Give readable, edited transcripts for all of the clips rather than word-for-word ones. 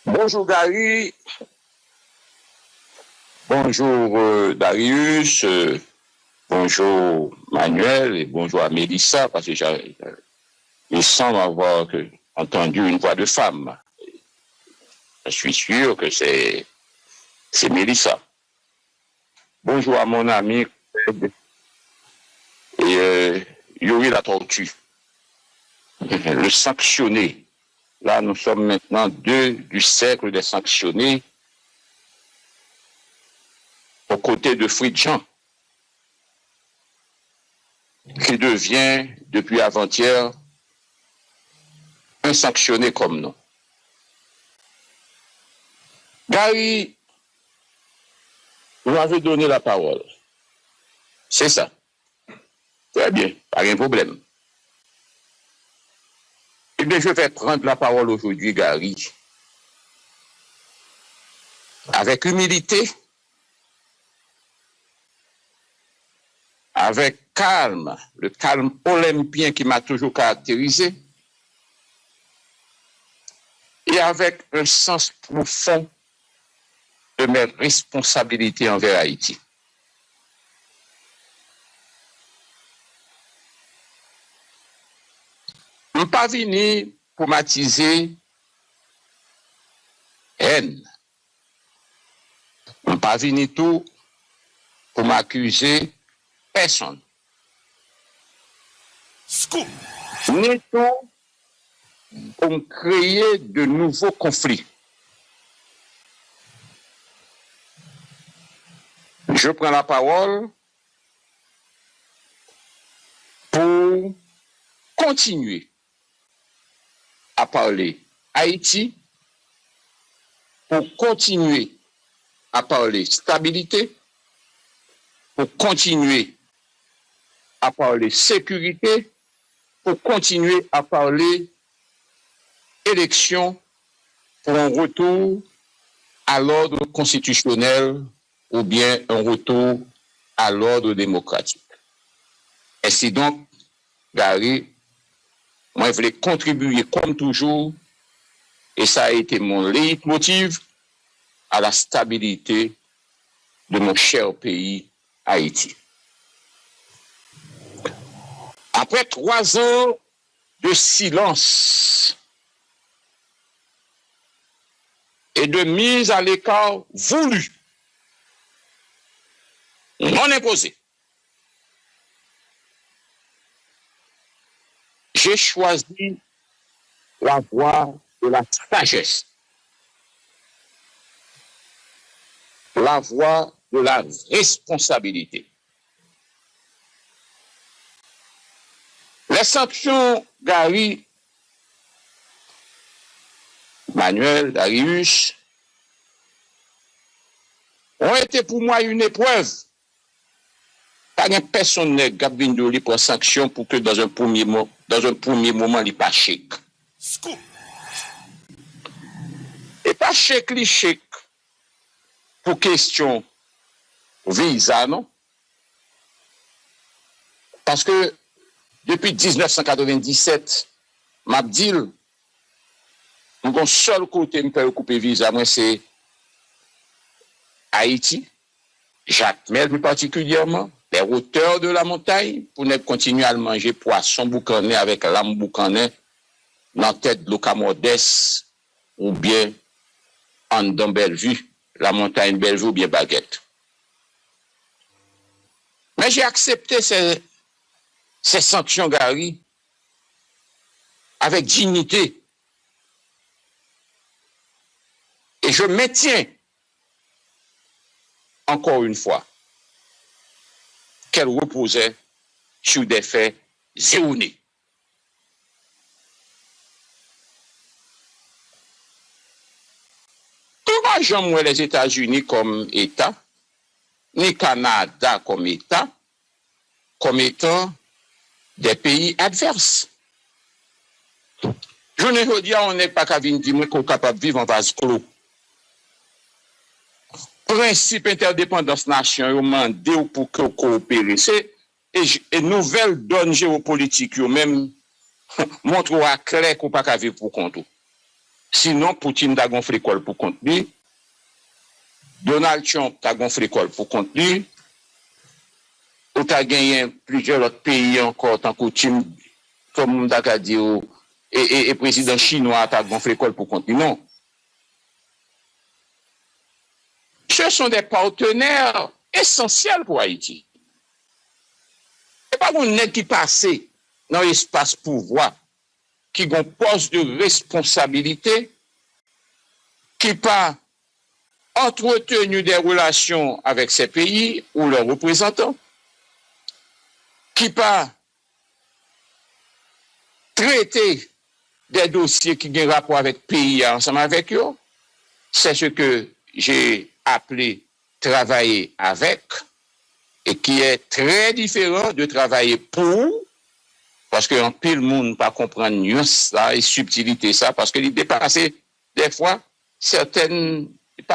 Bonjour Gary, bonjour Darius, bonjour Manuel et bonjour à Mélissa, parce que il semble avoir entendu une voix de femme. Je suis sûr que c'est Mélissa. Bonjour à mon ami Yuri la tortue, le sanctionné. Là, nous sommes maintenant du cercle des sanctionnés aux côtés de Fridjan, qui devient, depuis avant-hier, un sanctionné comme nous. Gary, vous m'avez donné la parole. C'est ça. Très bien, pas de problème. Eh bien, je vais prendre la parole aujourd'hui, Gary, avec humilité, avec calme, le calme olympien qui m'a toujours caractérisé, et avec un sens profond de mes responsabilités envers Haïti. Je ne suis pas venu pour m'attiser haine. Je ne suis pas venu tout pour m'accuser personne. Scoop. Ni tout pour créer de nouveaux conflits. Je prends la parole pour continuer à parler Haïti, pour continuer à parler stabilité, pour continuer à parler sécurité, pour continuer à parler élection pour un retour à l'ordre constitutionnel ou bien un retour à l'ordre démocratique. Ainsi donc, Gary, moi, je voulais contribuer comme toujours, et ça a été mon leitmotiv à la stabilité de mon cher pays, Haïti. Après 3 ans de silence et de mise à l'écart voulue, non imposée, j'ai choisi la voie de la sagesse, la voie de la responsabilité. Les sanctions, Gary, Manuel, Darius, ont été pour moi une épreuve. Pas de personne n'est gabindoli pour sanction pour que dans un premier moment, il pas chèque. Scoop. Et pas chèque, li chèque pour question visa, non? Parce que depuis 1997, m'abdil, mon seul côté me peut couper visa, moi c'est Haïti, Jacmel plus particulièrement, les hauteurs de la montagne, pour ne continuer à manger poisson boucané avec l'âme boucané dans la tête de Locamodès ou bien en dans Bellevue, la montagne Bellevue ou bien Baguette. Mais j'ai accepté ces sanctions, Gary, avec dignité. Et je maintiens encore une fois qu'elle reposait sur des faits erronés. Comment j'aime les États-Unis comme État, ni Canada comme État, comme étant des pays adverses. Je ne veux dire, on n'est pas capable de dire qu'on est capable de vivre en vase clos. Principe interdépendance nation, demandé pour que coopérer. C'est et nouvelle donne géopolitique, même montre à clair qu'on pas capable vivre pour compte. Sinon, Poutine t'a gonflé l'école pour contenir. Donald Trump t'a gonflé l'école pour contenir. Ou t'as gagné plusieurs autres pays encore, tant que Tim, comme on t'a dit, et président chinois t'a gonflé l'école pour contenir. Non. Ce sont des partenaires essentiels pour Haïti. Ce n'est pas un nègre qui passe dans l'espace pouvoir, qui a un poste de responsabilité, qui pas entretenu des relations avec ces pays ou leurs représentants, qui pas traité des dossiers qui ont rapport avec le pays ensemble avec eux. C'est ce que j'ai appelé travailler avec et qui est très différent de travailler pour, parce qu'un pile monde ne pas comprendre nuance ça et subtilité ça, parce qu'il dépasse des fois certaines,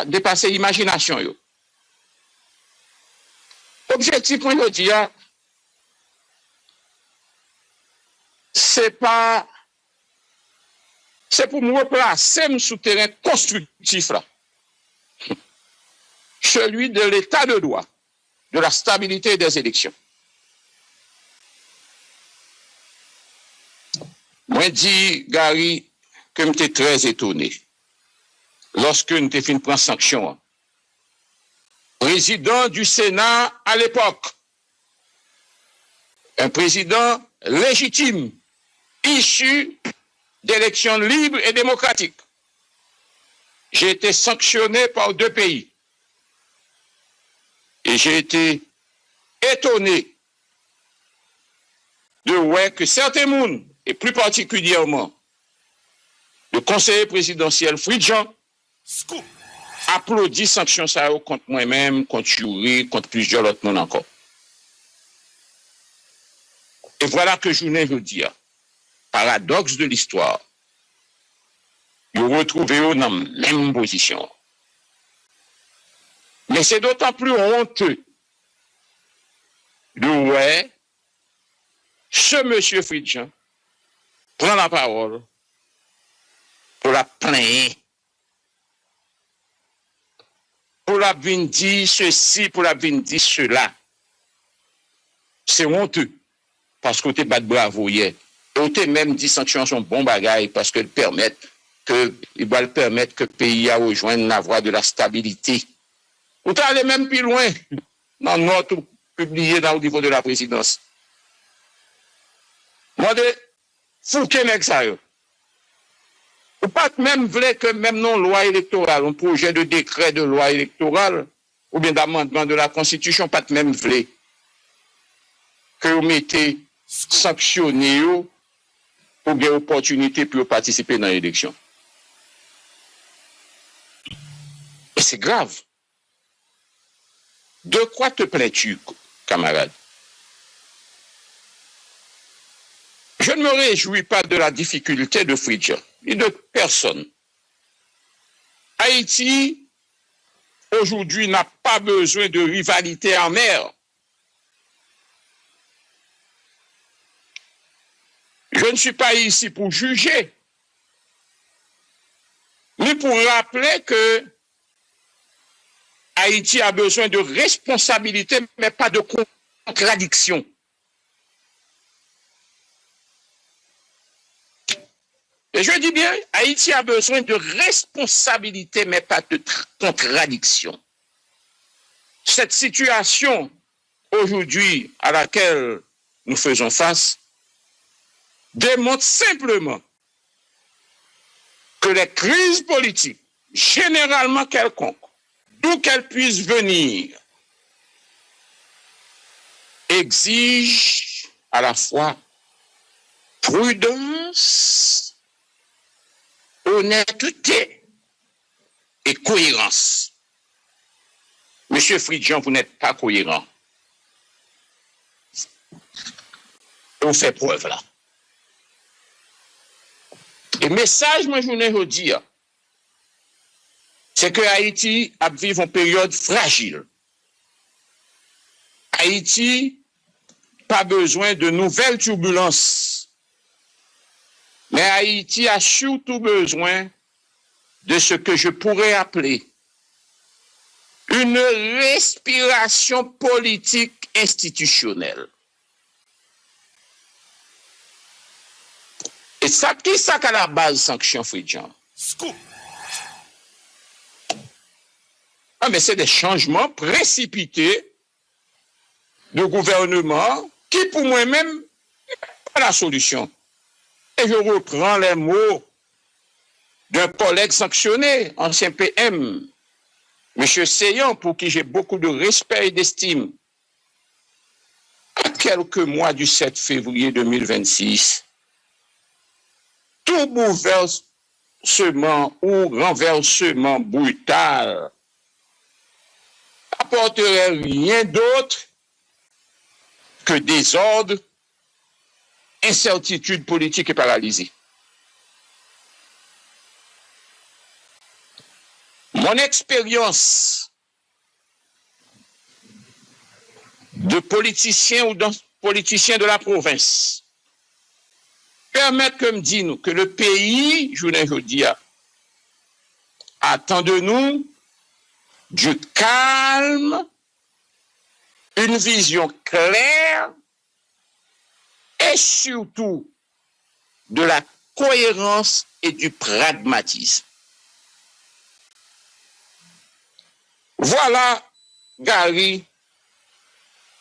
dépasser l'imagination. Objectif, moi, je dis, c'est pour me replacer sous terrain constructif là. Celui de l'état de droit, de la stabilité des élections. Moi, dis, Gary, que j'étais très étonné. Lorsque nous avons fait une sanction, président du Sénat à l'époque, un président légitime, issu d'élections libres et démocratiques. J'ai été sanctionné par 2 pays. Et j'ai été étonné de voir que certains mondes, et plus particulièrement le conseiller présidentiel Fridjan, applaudit sanctions ça contre moi-même, contre Yuri, contre plusieurs autres monde encore. Et voilà que je vous dis, paradoxe de l'histoire, vous retrouvez dans la même position. Mais c'est d'autant plus honteux de voir ce monsieur Fridjan prend la parole pour la plaindre, pour la venir dire ceci, pour la venir dire cela. C'est honteux parce que tu es bravo hier. Et tu même dit sanctions sont bon bagaille parce qu'elles permettent que le pays a rejoindre la voie de la stabilité. Ou t'as allé même plus loin dans notre publié dans le niveau de la présidence. Moi, de fouquer avec ça. Ou pas même voulez que même non loi électorale, un projet de décret de loi électorale, ou bien d'amendement de la Constitution, pas même voulez que vous mettez sanctionné pour gagner opportunité pour participer dans l'élection. Et c'est grave. De quoi te plains-tu, camarade? Je ne me réjouis pas de la difficulté de Fridjan, ni de personne. Haïti, aujourd'hui, n'a pas besoin de rivalité en mer. Je ne suis pas ici pour juger, mais pour rappeler que Haïti a besoin de responsabilité, mais pas de contradiction. Et je dis bien, Haïti a besoin de responsabilité, mais pas de contradiction. Cette situation aujourd'hui à laquelle nous faisons face démontre simplement que les crises politiques, généralement quelconques, d'où qu'elles puissent venir, exigent à la fois prudence, honnêteté et cohérence. Monsieur Fridjan, vous n'êtes pas cohérent. On fait preuve là. Et message, moi, je voulais dire, c'est que Haïti a vécu une période fragile. Haïti pas besoin de nouvelles turbulences. Mais Haïti a surtout besoin de ce que je pourrais appeler une respiration politique institutionnelle. Et ça, qui ça qu'à la base sanction, Fridjan? Ah, mais c'est des changements précipités de gouvernement qui, pour moi-même, n'est pas la solution. Et je reprends les mots d'un collègue sanctionné, ancien PM, M. Seyan, pour qui j'ai beaucoup de respect et d'estime. À quelques mois du 7 février 2026, tout bouleversement ou renversement brutal n'apporterait rien d'autre que désordre, incertitude politique et paralysie. Mon expérience de politicien ou de politicien de la province permet que me dire que le pays, je vous dis, attend de nous du calme, une vision claire et surtout de la cohérence et du pragmatisme. Voilà, Gary,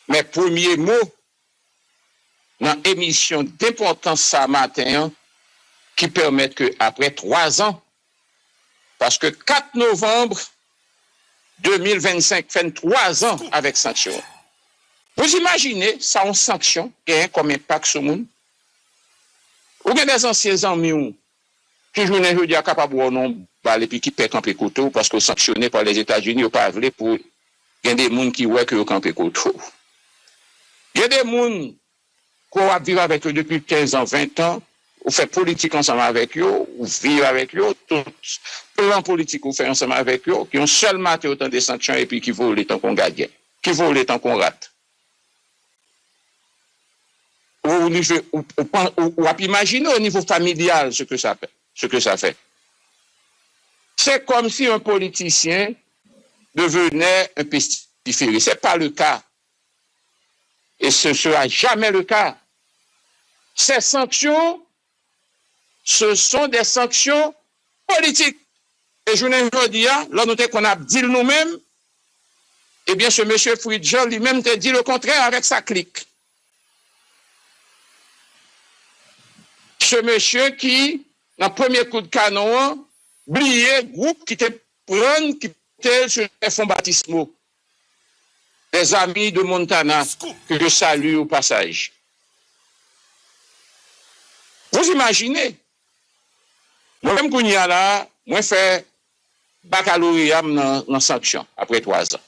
mes premiers mots dans l'émission d'importance ce matin qui permettent qu'après 3 ans, parce que 4 novembre 2025 fait 3 ans avec sanction. Vous imaginez ça en sanction qui a comme impact sur le monde? Ou bien des anciens amis qui jouent un jeu de capable ou non, et puis qui pètent camper couteau parce que sanctionné par les États-Unis, ou pas voulu pour. Il y a des gens qui voient que camper couteau. Il y a des gens qui ont vécu avec eux depuis 15 ans, 20 ans, ou fait politique ensemble avec eux, ou vivre avec eux, tout plan politique ou fait ensemble avec eux, qui ont seulement maté autant de sanctions et puis qui volent les temps qu'on gagne, qui volent les temps qu'on rate. Ou à imaginer au niveau familial ce que ça fait. C'est comme si un politicien devenait un pestiféré. Ce n'est pas le cas. Et ce ne sera jamais le cas. Ces sanctions, ce sont des sanctions politiques. Et je ne dis pas, là, nous qu'on a dit nous-mêmes, eh bien, ce monsieur Fridjan lui-même te dit le contraire avec sa clique. Ce monsieur qui, dans le premier coup de canon, oublié groupe qui était prendre, qui était sur les fonds baptismaux. Des amis de Montana que je salue au passage. Vous imaginez, moi-même, quand il y a là, moi, je fais baccalauréat dans sanction après 3 ans.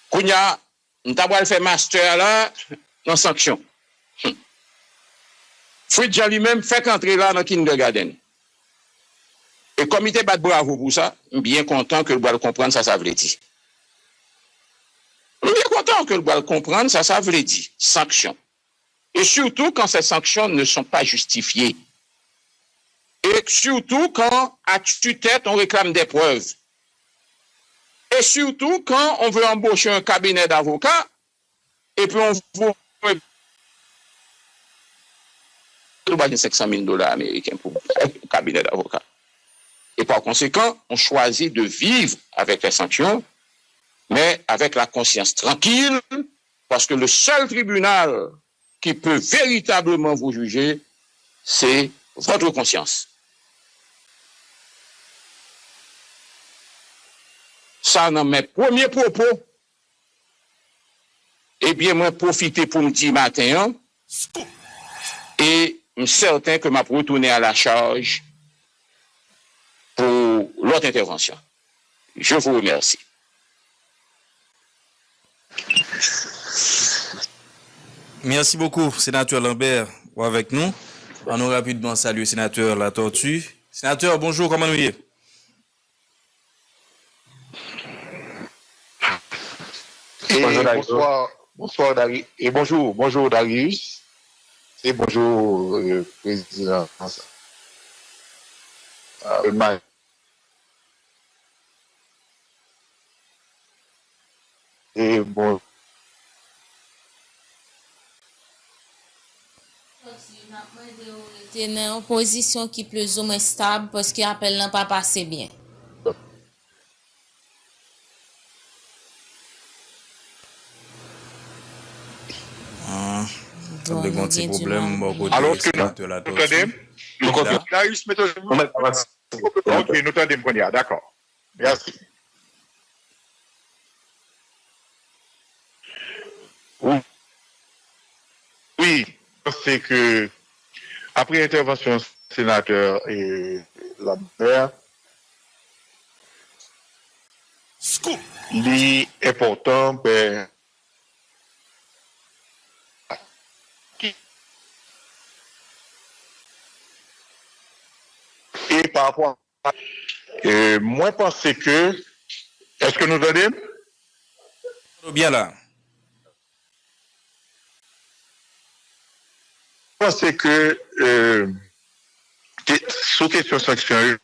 Quand il y a, nous avons fait master là, dans sanction. Fridjan lui-même fait qu'entrer là dans kindergarten. Et comme il était pas bravo pour ça, je suis bien content que le doit comprendre, ça veut dire. Je suis bien content que le doit comprendre, ça veut dire. Sanction. Et surtout quand ces sanctions ne sont pas justifiées. Et surtout quand, à tue-tête, on réclame des preuves. Et surtout quand on veut embaucher un cabinet d'avocats, et puis on veut 500 000 $ américains pour un cabinet d'avocats. Et par conséquent, on choisit de vivre avec les sanctions, mais avec la conscience tranquille, parce que le seul tribunal qui peut véritablement vous juger, c'est votre conscience. Ça, dans mes premiers propos, eh bien, moi, profiter pour me dire matin, et je suis certain que je vais retourner à la charge pour l'autre intervention. Je vous remercie. Merci beaucoup, sénateur Lambert, avec nous. On nous rapidement saluer sénateur La Tortue. Sénateur, bonjour, comment nous y est? Bonsoir Darius. Et bonjour Darius. Et bonjour président. Et bon, C'est une position qui plus ou moins stable parce que l'appel n'a pas passé bien. Ça me un petit problème bon côté alors que sénateur la nous entendons, Darius, ok, nous entendons, d'accord. Merci. Oui, c'est que après l'intervention du sénateur et Lambert, il est important, ben, et par rapport à moi, je pense que, est-ce que nous entendons? Bien là. Je pense que, sous question sanction,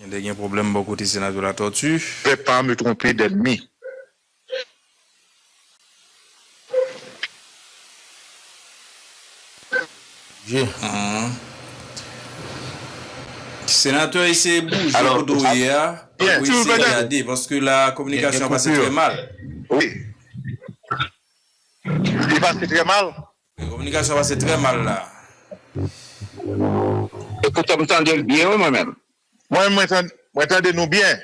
Il y a un problème bon côté sénateur la tortue. je ne vais pas me tromper d'ennemi. Sénateur, il s'est bougé Alors, pour hier. bien, Oui, tu c'est veux regardé parce que la communication a passé très mal. Oui. Il passe très mal. La communication a passé très mal là. Écoute, m'entendez bien moi-même. Moi, entendez-nous bien.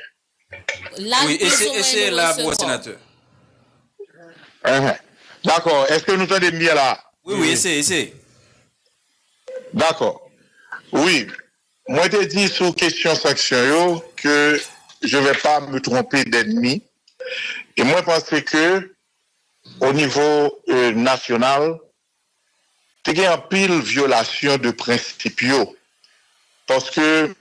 Là, Oui, et plus ou moins, c'est nous là recevons. pour sénateur. D'accord. Est-ce que nous entendez bien là? Oui, essayez. D'accord. Oui. Moi, je dit sous question sanction que je ne vais pas me tromper d'ennemi. Et moi, je pense que au niveau national, il y a une pile violation de principes. Parce que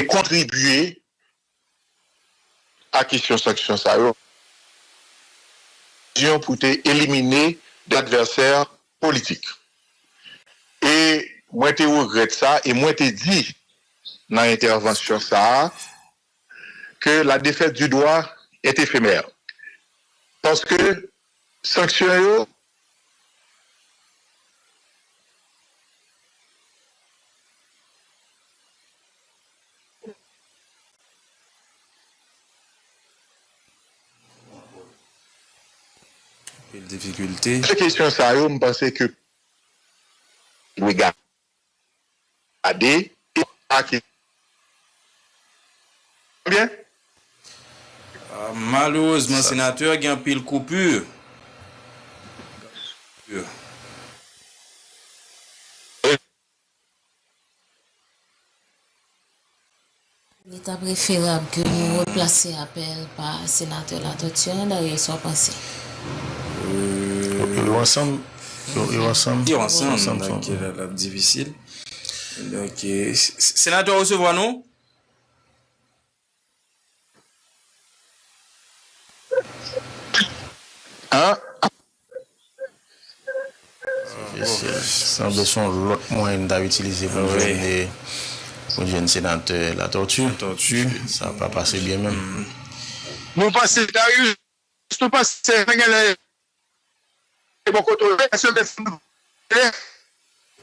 contribuer à la question sanction, ça pour éliminer des adversaires politiques. Et moi, je regrette ça, et moi, je dit dans l'intervention ça, que la défaite du droit est éphémère. Parce que sanction, Quelle difficulté. cette question ça, je pense que regarder bien. Malheureusement, sénateur, il y a un pile coupure. Il est préférable que nous replacions l'appel par sénateur la torture. D'ailleurs, soit pensé. Ils ensemble. Donc, c'est difficile. Donc, sénateur, recevoir nous? Hein? Semble son l'autre moyen d'utiliser pour jeune sénateur la tortue. Ça va pas passer bien même. Nous passons, Darius, nous passons,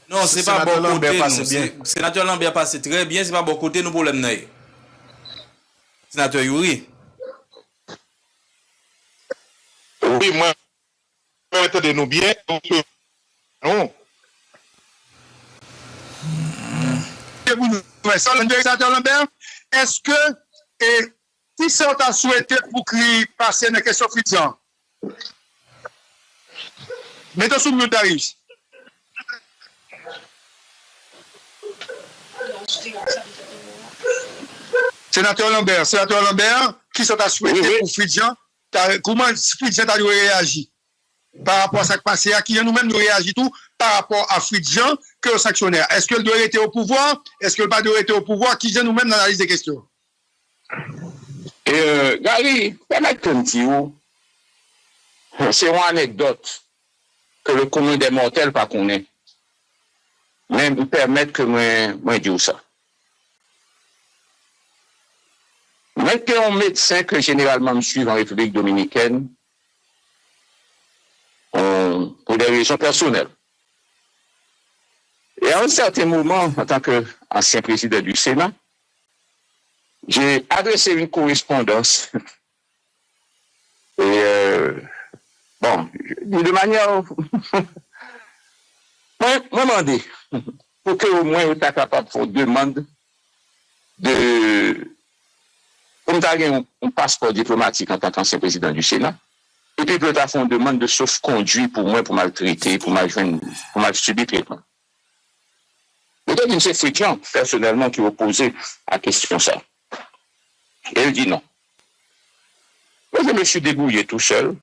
Non, c'est pas bon côté. Sénateur Lambert passe très bien, c'est pas bon côté, nous problème. Sénateur Yuri. Oui, moi, entendez-nous bien. Non. Sénateur Lambert, est-ce que si ça t'a souhaité pour qu'il passe dans la question Fritzan? Mettons sous le Darius. Sénateur Lambert, qui ça t'a souhaité pour Fritzan? Comment Fritzan a réagi par rapport à ce qui passé, à qui nous-mêmes nous réagissons tout par rapport à Fritzan que le sanctionnaire? Est-ce qu'il doit être au pouvoir? Est-ce qu'il ne doit pas être au pouvoir? Qui nous-mêmes dans l'analyse des questions? Et Gary, c'est une anecdote que le commun des mortels pas connaît. Mais me permettre que moi dire ça. Même qu'un médecin que généralement me suit en République dominicaine, pour des raisons personnelles. Et à un certain moment, en tant qu'ancien président du Sénat, j'ai adressé une correspondance. Et de manière... moi, demandé, pour que au moins, vous êtes capable de faire une demande de... Comme tu as un passeport diplomatique en tant qu'ancien président du Sénat, et puis peut-être faire une demande de sauf-conduit pour moi, pour maltraiter, pour mal subir traitement. Peut-être c'est Fritjan, personnellement, qui opposait à la question ça. Et il dit non. Moi, je me suis débrouillé tout seul,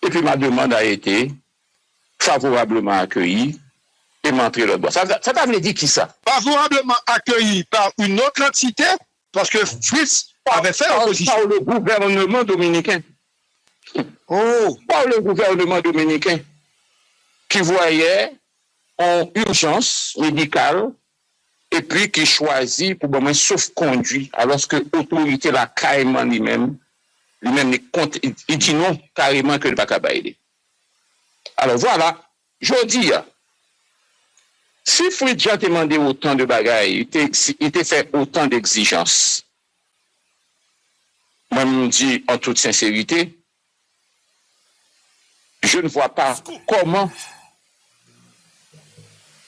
et puis ma demande a été favorablement accueillie et m'entrer le droit. Ça veut dire qui ça? Favorablement accueilli par une autre entité, parce que Fritz avait fait l'opposition. Par le gouvernement dominicain. Oh. Par le gouvernement dominicain, qui voyait en urgence médicale, et puis qui choisit pour moi sauf-conduit, alors que l'autorité la carrément lui-même, il dit non carrément que le pas capable aider. Alors voilà, je dis, si Fritjan t'a demandé autant de bagailles, il t'a fait autant d'exigences, moi je me dis en toute sincérité, je ne vois pas comment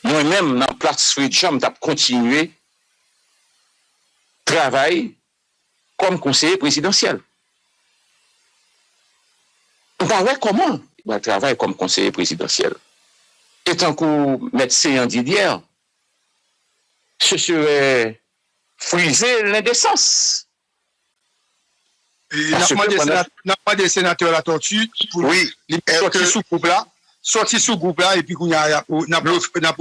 moi-même, dans la place Fritjan, je continuer travail comme conseiller présidentiel. Comment il va travailler comme conseiller présidentiel? Étant que médecin en Didier, ce serait friser l'indécence. Il n'a pas des sénateurs la tortue pour sortir sous groupe là. Sortir sous groupe là et puis qu'on a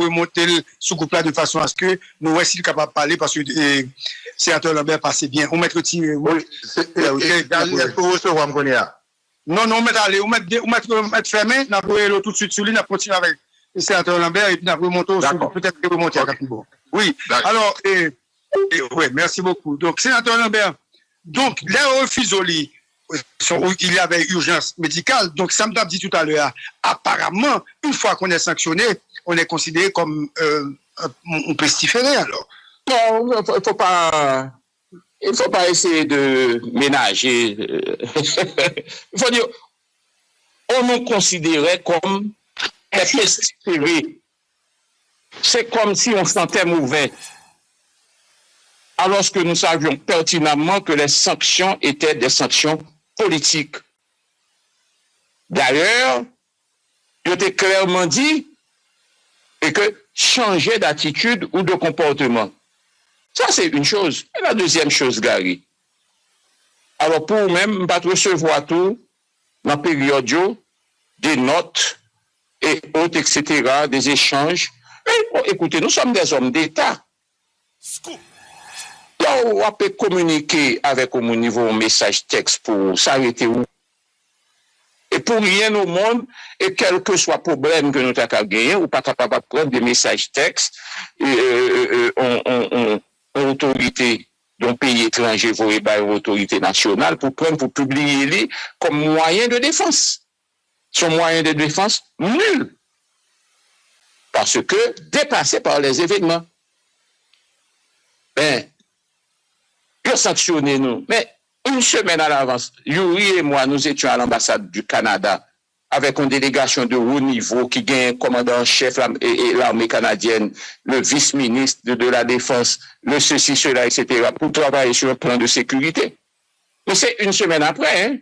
monter le sous groupe là de façon à ce que nous soyons capables de parler parce que le sénateur Lambert passait bien. On met retiré. Non, on met aller, on met fermé, on a tout de suite sur lui, on a continué avec le sénateur Lambert et puis on a remonté au sous peut-être remonter à Capibon. Oui, alors, ouais, merci beaucoup. Donc, sénateur Lambert, donc, les refus il y avait urgence médicale. Donc, ça me dit tout à l'heure, apparemment, une fois qu'on est sanctionné, on est considéré comme un pestiféré, alors. Non, il ne faut pas essayer de ménager. Il faut dire, on nous considérait comme des pestiférés. C'est comme si on se sentait mauvais. Alors que nous savions pertinemment que les sanctions étaient des sanctions politiques. D'ailleurs, il était clairement dit et que changer d'attitude ou de comportement. Ça, c'est une chose. Et la deuxième chose, Gary. Alors, pour vous-même, pas recevoir tout dans la période, des notes et autres, etc., des échanges. Et, écoutez, nous sommes des hommes d'État. Là, on peut communiquer avec au niveau message texte pour s'arrêter où. Et pour rien au monde, et quel que soit le problème que nous avons gagné, ou pas capable de prendre des messages textes, autorité d'un pays étranger, vous avez une autorité nationale pour prendre, pour publier les comme moyen de défense. Son moyen de défense nul. Parce que dépassé par les événements. Ben, ils ont sanctionné nous. Mais une semaine à l'avance, Yuri et moi, nous étions à l'ambassade du Canada avec une délégation de haut niveau qui gagne un commandant-chef et l'armée canadienne, le vice-ministre de la Défense, le ceci, cela, etc., pour travailler sur un plan de sécurité. Mais c'est une semaine après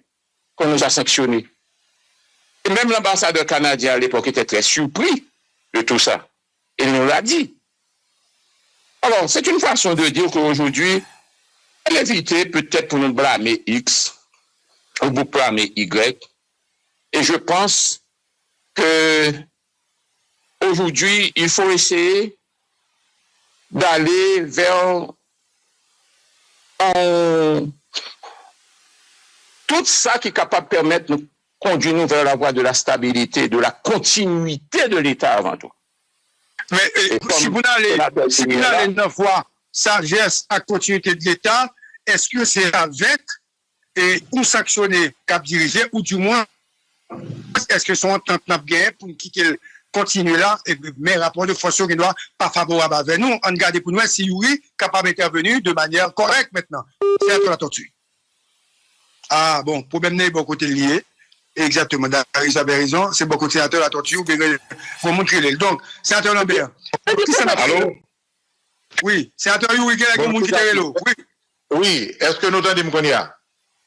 qu'on nous a sanctionnés. Et même l'ambassadeur canadien à l'époque était très surpris de tout ça. Il nous l'a dit. Alors, c'est une façon de dire qu'aujourd'hui, l'éviter peut-être pour nous blâmer X ou pour blâmer Y. Et je pense que aujourd'hui, il faut essayer d'aller vers un tout ça qui est capable de permettre de conduire nous vers la voie de la stabilité, de la continuité de l'État avant tout. Mais si vous allez dans la voie sagesse à continuité de l'État, est-ce que c'est avec ou sanctionner cap dirigé ou du moins est-ce que son entente n'a bien pour quitter continuer là et mais rapport de force qui doit pas favorable avec nous on garde pour nous si oui capable d'intervenir de manière correcte maintenant c'est un peu la tortue. Ah bon problème n'est bon côté lié exactement Darius avait raison c'est bon côté sénateur la tortue ou bien pour montrer donc sénateur Lambert allô oui sénateur Yuri qui est le monde qui est là oui est-ce que nous entendons qu'on y a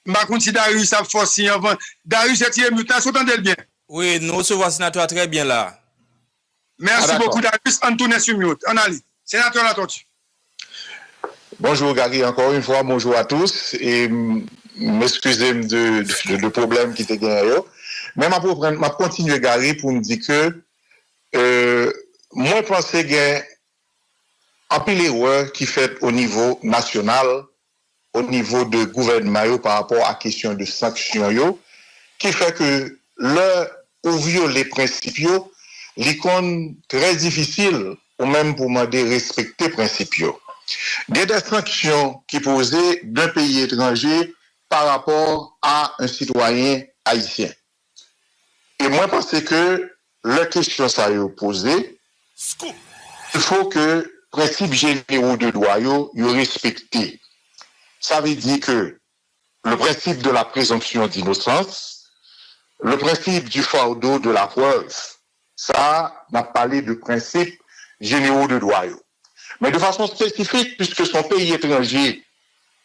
ma si Darius a forcé avant Darius est tiré mutant s'entendez bien. Oui nous recevons sénateur très bien là. Merci beaucoup, Darius. Antoine Sumiout. On allait. Sénateur La Tortue. Bonjour, Gary. Encore une fois, bonjour à tous. Et m'excusez de problème qui était gagné. Mais je continuer, Gary, pour me dire que moi, je pense qu'il y a un pile d'erreurs qui fait au niveau national, au niveau de gouvernement par rapport à la question de sanctions, qui fait que où viole les principes, l'icône très difficile, ou même pour demander respecter les principes. Il y a des sanctions qui posées d'un pays étranger par rapport à un citoyen haïtien. Et moi, je pense que la question ça est posée, il faut que les principes généraux de droit soient respectés. Ça veut dire que le principe de la présomption d'innocence, le principe du fardeau de la preuve, ça m'a parlé de principes généraux de droit. Mais de façon spécifique, puisque son pays étranger,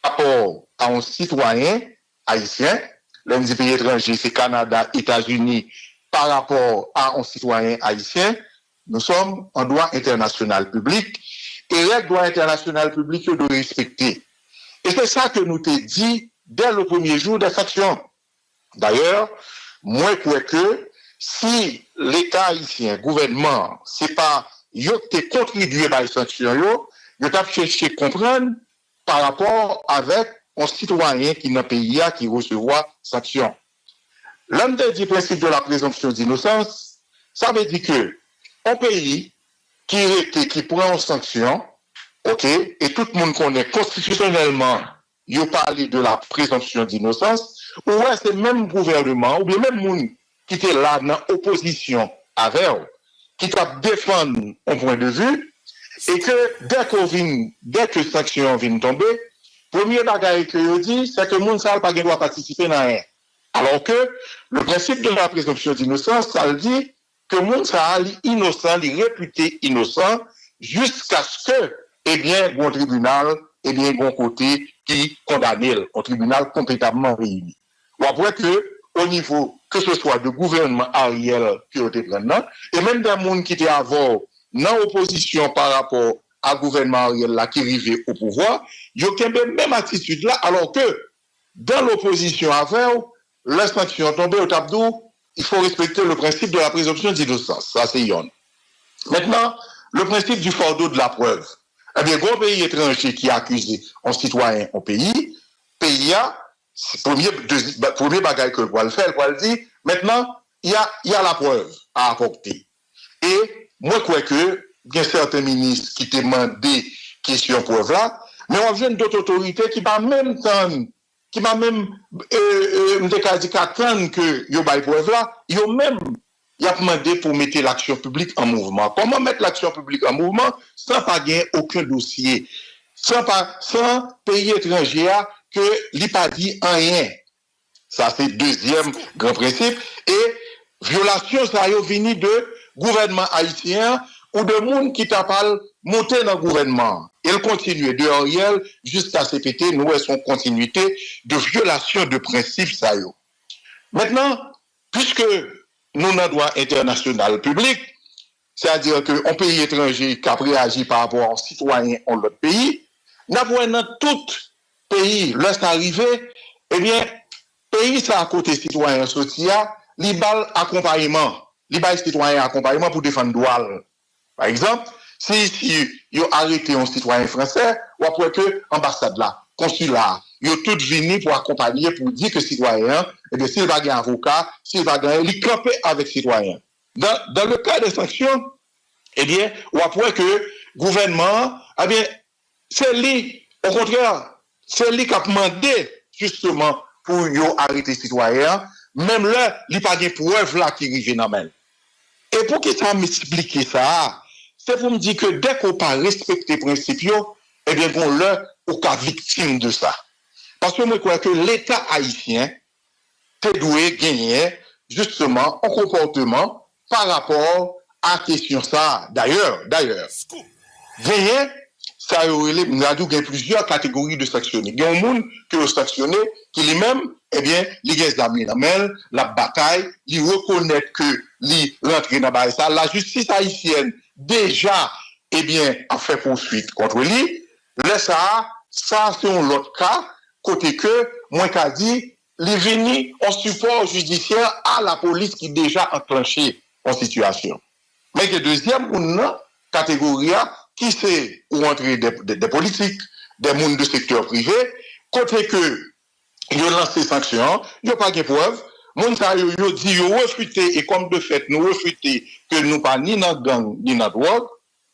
par rapport à un citoyen haïtien, l'un des pays étrangers, c'est Canada, États-Unis, par rapport à un citoyen haïtien, nous sommes en droit international public, et les droits international public doivent respecter. Et c'est ça que nous t'ai dit dès le premier jour des sanctions. D'ailleurs, moi, je crois que si l'État haïtien, gouvernement, c'est pas yo qui contribué par les sanctions, yo t'a cherché à comprendre par rapport avec un citoyen qui n'a pays qui recevoir sanctions. L'un des principes de la présomption d'innocence, ça veut dire que un pays qui prend une sanction, ok, et tout le monde connaît constitutionnellement, il parle de la présomption d'innocence, ou ouais, c'est même gouvernement, ou bien même monde qui était là dans l'opposition avec eux, qui t'a défendre un point de vue, et que dès que sanction vient tomber, premier bagage que je dis, c'est que le monde ne pas doit participer dans rien. Alors que le principe de la présomption d'innocence, ça le dit que le monde est innocent, il est réputé innocent, jusqu'à ce que, eh bien, bon tribunal, eh bien, bon côté qui condamne, un tribunal compétemment réuni. Ou après que, au niveau, que ce soit de gouvernement Ariel qui a été maintenant, et même des gens qui étaient avant, dans l'opposition par rapport à gouvernement Ariel là, qui arrivait au pouvoir, ils ont même attitude là, alors que, dans l'opposition avant, la sanction tombée au tableau, il faut respecter le principe de la présomption d'innocence. Ça, c'est yon. Maintenant, le principe du fardeau de la preuve. Eh bien, gros pays étranger qui a accusé un citoyen au pays a, premier bagage que le faire, le dire, maintenant, il y a la preuve à apporter. Et moi, je crois que, il y a certains ministres qui demandent des questions preuves là, mais on vient d'autres autorités qui va même attendre que yo bay preuve là, yo même y a demandé pour mettre l'action publique en mouvement. Comment mettre l'action publique en mouvement sans pas gagner aucun dossier, sans pays étranger que li pas dit rien. Ça c'est deuxième grand principe et violation ça yo vini de gouvernement haïtien ou de monde qui t'a pas monté dans le gouvernement. Elle continue de Ariel jusqu'à CPT, nous avons son continuité de violation de principes ça yo. Maintenant, puisque nous avons un droit international public, c'est-à-dire qu'un pays étranger qui a réagi par rapport aux citoyens de l'autre pays, nous avons dans tout pays, lorsqu'est arrivé, eh bien, pays ça à côté citoyen social, libal accompagnement, libal citoyen accompagnement pour défendre droit. Par exemple, si vous arrêtez un citoyen français, ou après que l'ambassade là, consulat, ils ont tous venu pour accompagner, pour dire que citoyen, eh bien, s'il va gagner avocat, s'il va gagner, il campe avec citoyen. Dans le cas des sanctions, eh bien, on voit que le gouvernement, eh bien, c'est lui, au contraire, c'est lui qui a demandé, justement, pour arrêter citoyen, même là, il n'y a pas de preuve là qui arrive dans le. Et pour que ça m'explique ça, c'est pour me dire que dès qu'on n'a pas respecté les principes, eh bien, on est victime de ça. Parce que moi, je crois que l'État haïtien peut gagner justement un comportement par rapport à la question ça. D'ailleurs, gagner, ça nous a dit plusieurs catégories de sanctionnés. Il y a un monde qui est sanctionné, qui lui-même, eh bien, il y a la bataille, il reconnaît que il rentre dans ça. La justice haïtienne, déjà, eh bien, a fait poursuite contre lui. Là, ça c'est un autre cas, côté que, moi, qu'a dit, il venu en support judiciaire à la police qui déjà enclenché en situation. Mais il y a deuxième catégorie, qui c'est où entrer des politiques, des mondes de secteur privé, côté que, ils ont lancé des sanctions, ils n'ont pas de preuves, moun sa yo dit yo refuté et comme de fait nous refuté que nous pas ni dans gang ni dans drogue,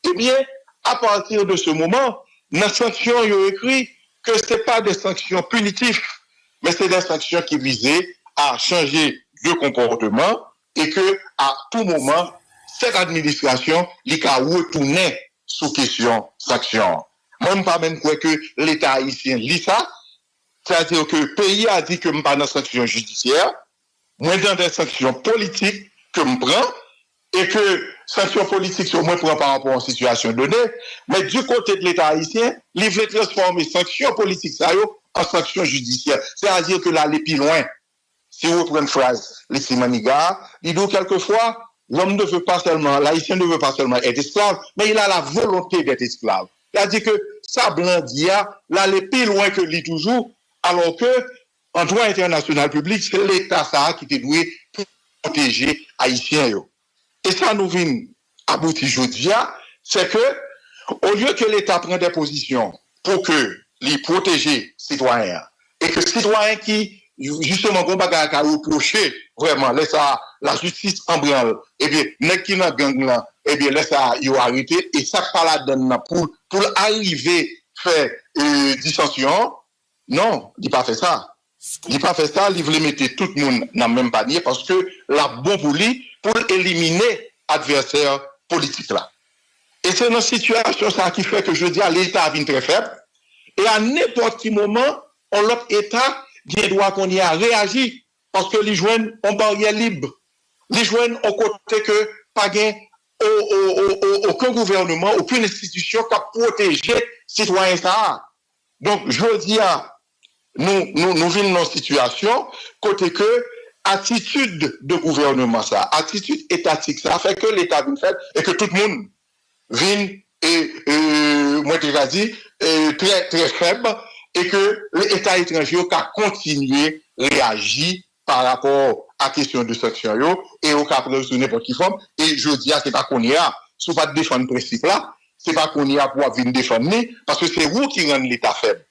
eh bien à partir de ce moment, dans les sanctions yo écrit que c'est pas des sanctions punitives, mais c'est des sanctions qui visaient à changer de comportement et que à tout moment cette administration li ka retourner sous question sanction. Moi pas même quoi que l'État haïtien lit ça, c'est-à-dire que le pays a dit que pas dans sanction judiciaire. Moi, dans des sanctions politiques que je prends, et que sanctions politiques sont moins prend par rapport à une situation donnée, mais du côté de l'État haïtien, il veut transformer sanctions politiques ça, en sanctions judiciaires. C'est-à-dire que là, les plus loin, si vous prenez une phrase, les Simaniga, il dit quelquefois, l'homme ne veut pas seulement, l'haïtien ne veut pas seulement être esclave, mais il a la volonté d'être esclave. C'est-à-dire que ça blandia, là, les plus loin que lui toujours, alors que, en droit international public, c'est l'État ça qui est doué pour protéger Haïtiens. Et ça nous vient aboutir aujourd'hui, c'est que, au lieu que l'État prenne des positions pour que les protéger citoyens, et que citoyens qui, justement, qu'on va reprocher, vraiment, laisse la justice en branle, eh bien, n'est qui n'a gang là, eh bien, laisse ça, ils ont arrêté, et ça pas la donne pour arriver à faire dissension. Non, il n'a pas fait ça. Il n'a pas fait ça, il voulait mettre tout le monde dans le même panier parce que la bon pour lui, pour éliminer l'adversaire politique là. Et c'est une situation ça qui fait que je dis à l'État est très faible. Et à n'importe quel moment, l'autre État doit qu'on y a réagi parce que les jeunes ont barrière libre. Les jeunes ont côté que pas aucun gouvernement, aucune institution qui a protégé les citoyens ça. Donc, je dis à nous vivons dans une situation côté que attitude de gouvernement ça, attitude étatique ça fait que l'État vient faire et que tout le monde vient et moi je dit très très faible et que l'État étranger a continué à réagir par rapport à la question de sanction et au cas de n'importe quelle forme et je dis à c'est pas qu'on y a sous pas de défendre le principe là, c'est pas qu'on y a pour venir défendre parce que c'est vous qui rendez l'État faible.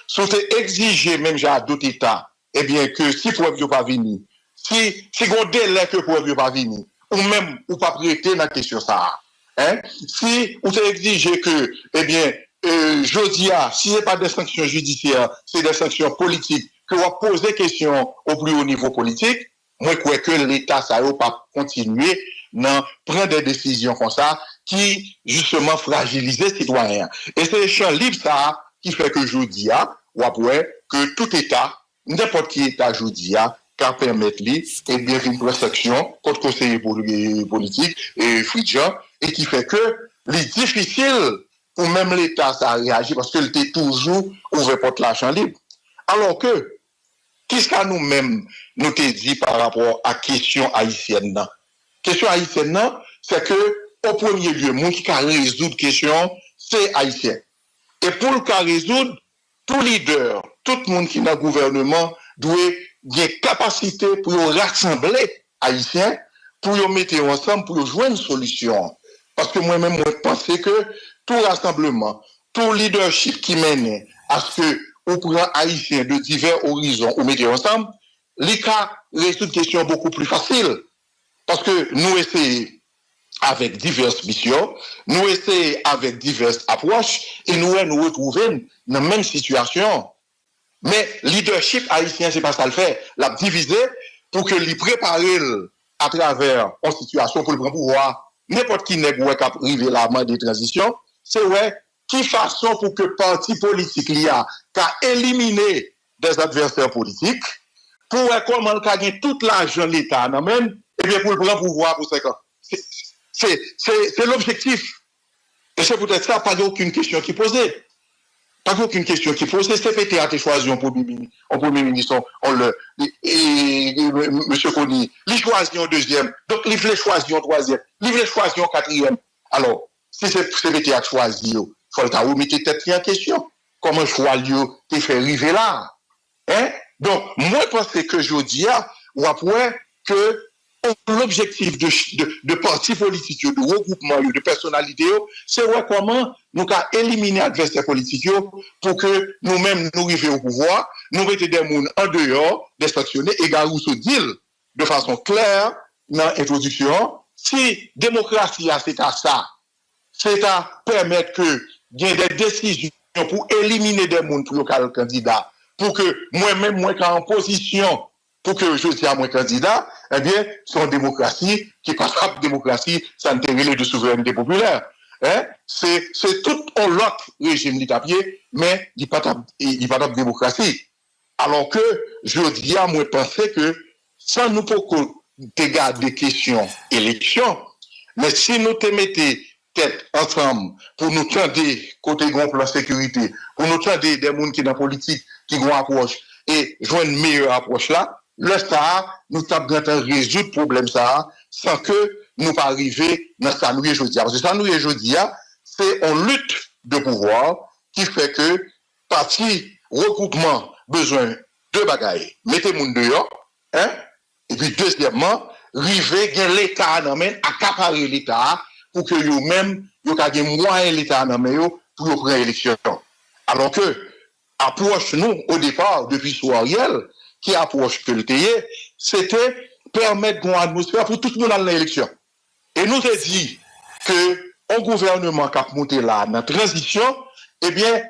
Si vous exigez même à d'autres États, eh bien que si preuve ne pas venir, si on délai que preuve ne pas venir, ou même ou pas prêter dans la question ça, hein? Si vous exigez que, eh bien, je dis si ce n'est pas des sanctions judiciaires, c'est des sanctions politiques, que vous posez question au plus haut niveau politique, moi je crois que l'État ça va pas continuer à prendre des décisions comme ça qui justement fragilisent les citoyens. Et c'est le champ libre ça qui fait que je dis ou après que tout État, n'importe qui État je dis qu'à permettre lui et bien une protection contre conseiller politique et Fridjan et qui fait que les difficile pour même l'État ça réagir parce qu'il était toujours ouvert pour l'argent libre. Alors que qu'est-ce que nous-mêmes nous te dit par rapport à la question haïtienne? La question haïtienne, c'est que au premier lieu, nous qui résoudre la question, c'est haïtien. Et pour le résoudre, tout leader, tout le monde qui est dans le gouvernement doit avoir capacité pour rassembler Haïtiens, pour les mettre ensemble, pour jouer une solution. Parce que moi-même, je pense que tout rassemblement, tout leadership qui mène à ce que ou prend haïtiens de divers horizons ou mettez ensemble, les cas résout une question beaucoup plus facile. Parce que nous essayons avec diverses missions, nous essayons avec diverses approches, et nous retrouvons dans la même situation. Mais leadership haïtien, c'est pas ça le fait. L'a divisé pour que lui prépare à travers une situation pour le prendre pouvoir. N'importe qui n'est pas capable d'arriver à la main des transitions, c'est ouais, qui façon pour que le parti politique l'IA qu'a éliminé des adversaires politiques, pour comment il a gagné tout l'argent de l'État, et bien pour le prendre pouvoir pour 5 ans. C'est l'objectif. Et c'est peut-être ça, pas aucune question qui est posée. Pas aucune question qui est posée. C'est fait à choisi en premier ministre, monsieur Kony, il choisit en deuxième, donc il voulait choisir en troisième, il voulait choisir en quatrième. Alors, si c'est fait à choisir, il faut le remettre tête en question. Comment choix t'es fait arriver là? Hein? Donc, moi, je pense que je dis, ou après, que l'objectif de partis politiques, de regroupements, de personnalités, c'est comment nous avons éliminé l'adversaire politique pour que nous-mêmes nous arrivions au pouvoir, nous mettions des gens en dehors, des sanctionnés, et Garousso dit de façon claire dans l'introduction, si démocratie c'est à ça, c'est à permettre que il y ait des décisions pour éliminer des gens pour le candidat, pour que moi-même, moi, quand en position, pour que je sois mon candidat, eh bien, son démocratie, qui est pas la démocratie, ça ne de souveraineté populaire. Hein? C'est tout un autre régime d'étapier, mais il n'y a pas de démocratie. Alors que, je dis à moi, penser que, sans nous pour garder des questions élections, mais si nous te mettons tête ensemble, pour nous tendre côté grand plan sécurité, pour nous tendre des gens qui sont dans la politique, qui ont une approche, et joindre une meilleure approche là, le ça, nous avons résoudre le problème ça, sans que nous pas arriver dans ça nous aujourd'hui. Parce que ça nous aujourd'hui, c'est une lutte de pouvoir qui fait que parti regroupement besoin de bagailles. Mettez moun dehors, hein? Et puis deuxièmement, river gen l'État n'amène accaparer l'État pour que eux-mêmes yo ka gen moyen l'État n'amène pour yo prendre élection. Alors que approche nous au départ depuis Ariel qui approche que le TIE, c'était permettre une atmosphère pour tout le monde à l'élection. Et nous avons dit que un gouvernement qui a monté là, dans la transition, eh bien,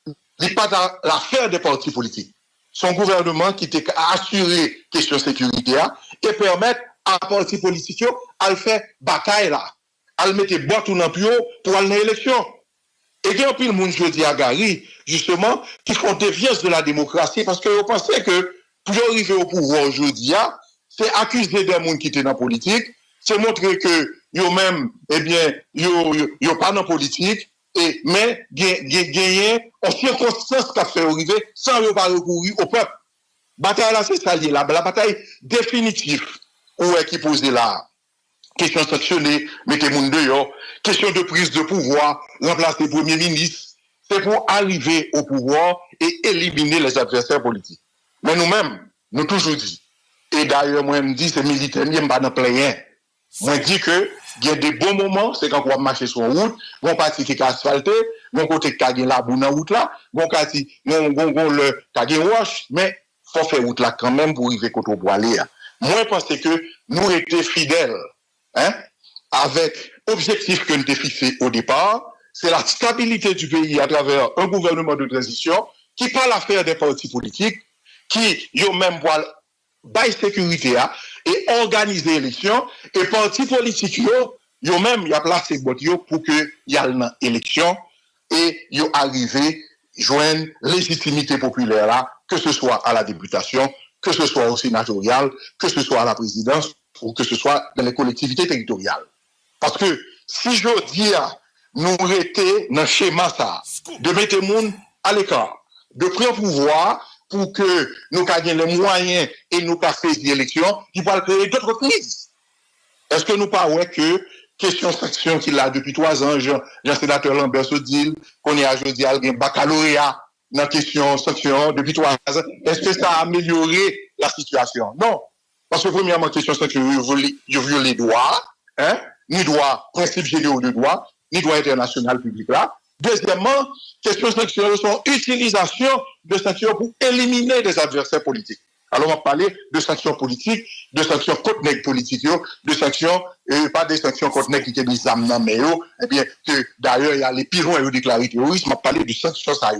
il n'est pas dans l'affaire des partis politiques. Son gouvernement qui était assuré question sécurité et permettre à partis politiques à le faire bataille là, à le mettre boîte ou dans pour aller à l'élection. Et il y a un peu de monde jeudi à Gary, justement, qui font déviance de la démocratie parce que vous pensez que pour arriver au pouvoir aujourd'hui, c'est accuser des gens qui étaient dans la politique, c'est montrer que eux-mêmes, eh bien, ils pas dans la politique, mais gagner en circonstance qu'a fait arriver sans ne pas recourir au peuple. Bataille là, c'est ça lié là. La bataille définitive, où est qui posée là? Question sanctionnée, mettez les gens dehors, question de prise de pouvoir, remplacer le premier ministre, c'est pour arriver au pouvoir et éliminer les adversaires politiques. Mais nous-mêmes, nous toujours dit, et d'ailleurs, moi, je me dis, c'est militaire, je ne suis pas dans plein. Moi, je dis que, il y a des bons moments, c'est quand on va marcher sur une route, on partie qui est asphaltée, on côté qui a la boue dans la route là, on partie, on qui roche, mais il faut faire route là quand même pour arriver côté pour aller. Moi, je pense que nous étions fidèles, hein, avec l'objectif que nous avons fixé au départ, c'est la stabilité du pays à travers un gouvernement de transition qui pas l'affaire des partis politiques, qui ont même pour bail sécurité et organiser l'élection et partis politiques ont même y a placé pour que y a une élection et y arrivé joindre légitimité populaire là, que ce soit à la députation, que ce soit au sénatorial, que ce soit à la présidence ou que ce soit dans les collectivités territoriales. Parce que si je dis nous étions dans le schéma ça, de mettre le monde à l'écart, de prendre pouvoir pour que nous ayons les moyens et nous passions des élections, qui vont créer d'autres crises. Est-ce que nous parlons que question sanction qu'il a depuis 3 ans, Jean-Sénateur Lambert se dit qu'on est à jeudi à un baccalauréat dans la question sanction depuis 3 ans, est-ce que ça a amélioré la situation? Non. Parce que premièrement, question sanction, il viole les droits, hein, ni droit, principe généraux de droit, ni droit international public là. Deuxièmement, question sanctions sont utilisation de sanctions pour éliminer des adversaires politiques. Alors, on va parler de sanctions politiques, de sanctions contre les politiques, de sanctions, pas des sanctions contre les qui étaient des âmes, mais eh bien, que d'ailleurs, il y a les pirons qui ont déclaré terrorisme, on va parler de sanctions, ça,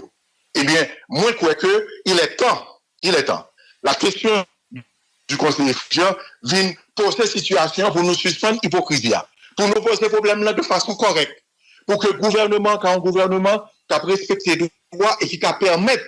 eh bien, moi, je crois que il est temps. La question du Conseil des Fidjiens vient poser situation pour nous suspendre l'hypocrisie, pour nous poser ce problème-là de façon correcte, pour que le gouvernement, quand un gouvernement qui a respecté les droits et qui a permettre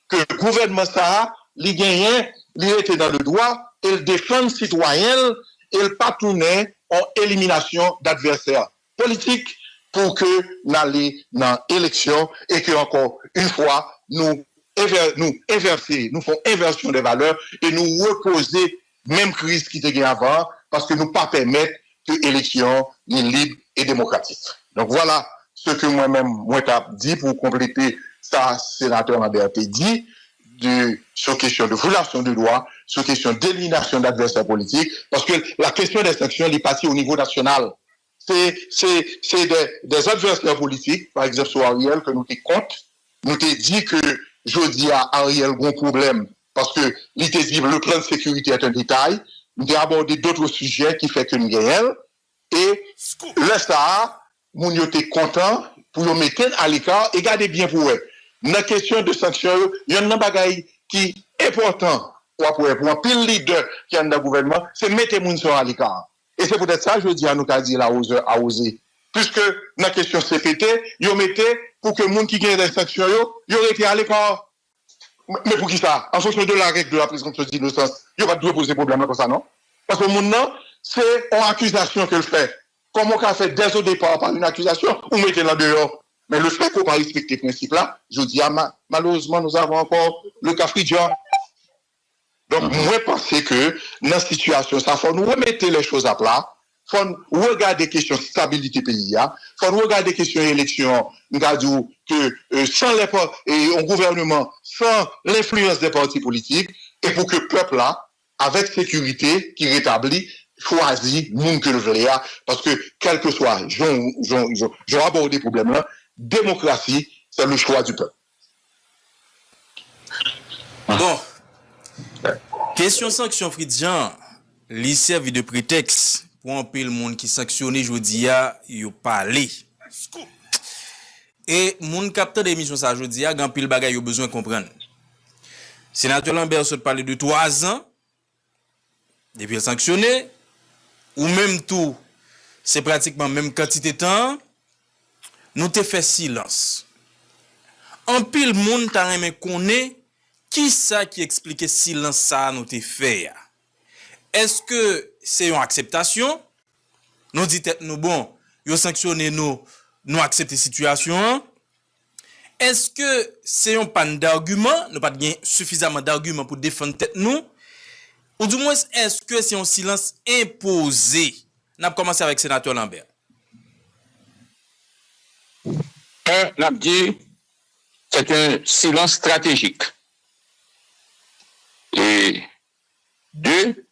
que le gouvernement ça, il gagne, il était dans le droit, et il défend les citoyens, et il pas tourner en élimination d'adversaires politiques pour que nous allions dans l'élection et que encore une fois, nous font inversion des valeurs et nous reposer même crise qui était avant parce que nous pas permettre que l'élection soit libre et démocratique. Donc voilà ce que moi-même, moi, t'ai dit pour compléter ça, sénateur Lambert dit, sur question de violation de droit, sur question d'élimination d'adversaires politiques, parce que la question des sanctions est passée au niveau national. C'est des adversaires politiques, par exemple sur Ariel, que nous t'ai compte, nous t'ai dit que je dis à Ariel un problème, parce que l'idée dit le plan de sécurité est un détail, nous t'ai abordé d'autres sujets qui fait que nous gagnons, et là ça, nous t'es content pour nous mettre à l'écart et garder bien pour eux. Dans la question de sanctions, il y a un bagage qui est important pour un pile leader qui est dans le gouvernement, c'est mettre les gens à l'écart. Et c'est peut-être ça, je dis à nous qu'a dit la oser. Puisque dans la question CPT, ils mettaient pour que les gens qui gagnent des sanctions, ils auraient été à l'écart. Mais pour qui ça? En fonction de la règle de la présomption d'innocence, il n'y a pas de poser problème comme ça, non? Parce que maintenant, c'est une accusation qu'elle fait. Comment on a fait dès au départ par une accusation, on mettait là dehors. Mais le fait qu'on ne pas respecter ce principe-là, je dis, malheureusement, nous avons encore le cas Fridjan. Donc, moi, je pense que dans la situation, ça faut nous remettre les choses à plat. Il faut regarder les questions de stabilité pays. Il faut regarder les questions d'élection. Nous avons dit que sans un gouvernement, sans l'influence des partis politiques, et pour que le peuple, là, avec sécurité, qui rétablit, choisit le monde que le veut, parce que, quel que soit, j'ai abordé le problème là, démocratie, c'est le choix du peuple. Bon. Question sanction Fridjan, li servi de prétexte pour un peu le monde qui sanctionné jodi a yo parler. Et moun capteur d'émission ça jodi a grand pile bagay yo besoin comprendre. Sénateur Lambert se parler de 3 ans depuis le sanctionné ou même tout c'est pratiquement même quantité de temps nous te fait silence. En pile moun ta remen connaît qui ça qui explique silence ça nous te fait? Est-ce que c'est une acceptation? Nous dit nous bon, yo sanctionné nous accepter situation. Est-ce que c'est un pan d'argument, nous pas suffisamment d'arguments pour défendre tête nous? Ou du moins est-ce que c'est un silence imposé? N'a commencé avec sénateur Lambert. N'a dit c'est un silence stratégique. Et 2,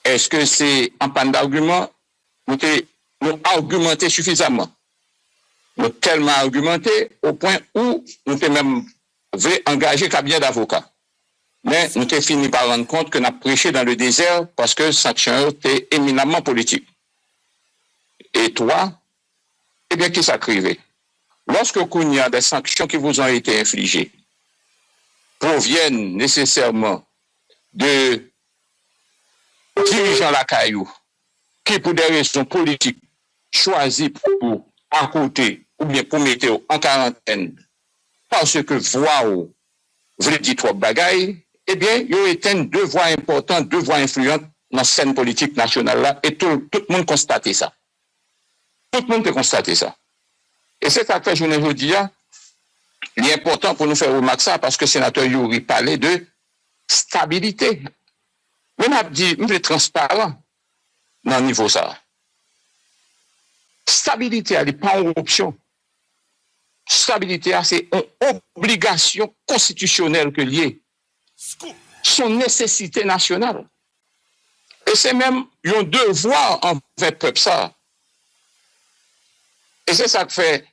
est-ce que c'est un pan d'argument? Nous argumenté suffisamment. Nous tellement argumenté au point où nous avons même engagé cabinet d'avocats. Mais nous avons fini par rendre compte que nous avons prêché dans le désert parce que sanction était éminemment politique. Et toi, eh bien, qui s'acrivait? Lorsque il y a des sanctions qui vous ont été infligées, proviennent nécessairement de dirigeants la caillou qui, pour des raisons politiques, choisissent pour à côté ou bien pour mettre en quarantaine parce que voix ou veut dire trop bagaille, eh bien, il y a été 2 voix importantes, 2 voix influentes dans la scène politique nationale là, et tout le monde constate ça. Tout le monde peut constater ça. Et c'est ça que fait journée aujourd'hui, il est important pour nous faire remarquer ça parce que le sénateur Yuri parlait de stabilité. On a dit, on est transparent dans le niveau ça. Stabilité, elle n'est pas une option. Stabilité, c'est une obligation constitutionnelle que liée. Son nécessité nationale. Et c'est même un devoir envers le peuple ça. Et c'est ça que fait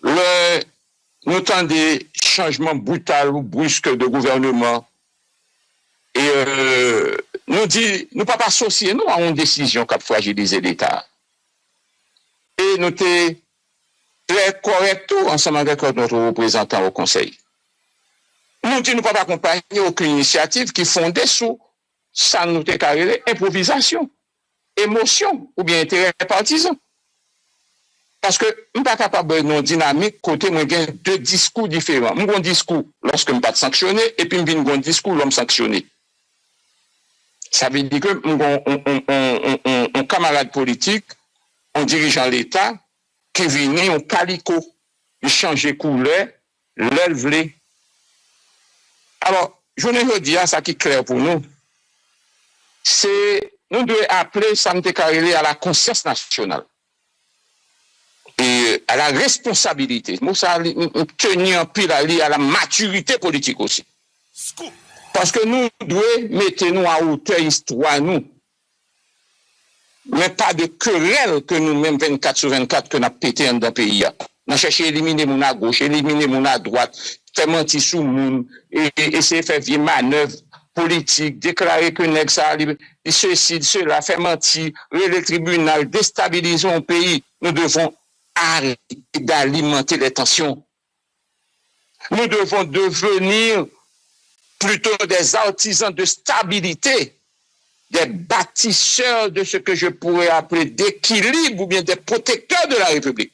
nous tendons des changements brutaux ou brusques de gouvernement et nous dit, nous ne pas associer nous à une décision qui a fragilisé l'État. Et nous sommes très corrects ensemble avec notre représentant au Conseil. Nous disons nous ne pas accompagner aucune initiative qui fondée sur ça nous carré improvisation, émotion ou bien intérêt partisan. Parce que nous ne sommes pas capables de dynamique côté moi j'ai deux discours différents. Mon discours lorsque je ne pas sanctionné et puis mon discours l'homme sanctionné. Ça veut dire que un camarade politique, un dirigeant l'État qui vient en calico, il change couleur, l'élève. Alors, je ne veux dire ça qui est clair pour nous. C'est, nous devons appeler ça à la conscience nationale. Et à la responsabilité. Moi, ça tenir un pile à la maturité politique aussi. Parce que nous devons mettre nous à hauteur histoire, nous. Mais pas de querelle que nous-mêmes 24 sur 24 que nous avons pété dans le pays. Nous cherchons à éliminer mon à gauche, éliminer mon à droite, faire mentir sous moun, et essayer de faire vieille manœuvre politique, déclarer que nous sommes ceci, cela, faire mentir, le tribunal, déstabiliser un pays. Nous devons arrêter d'alimenter les tensions. Nous devons devenir plutôt des artisans de stabilité, des bâtisseurs de ce que je pourrais appeler d'équilibre ou bien des protecteurs de la République.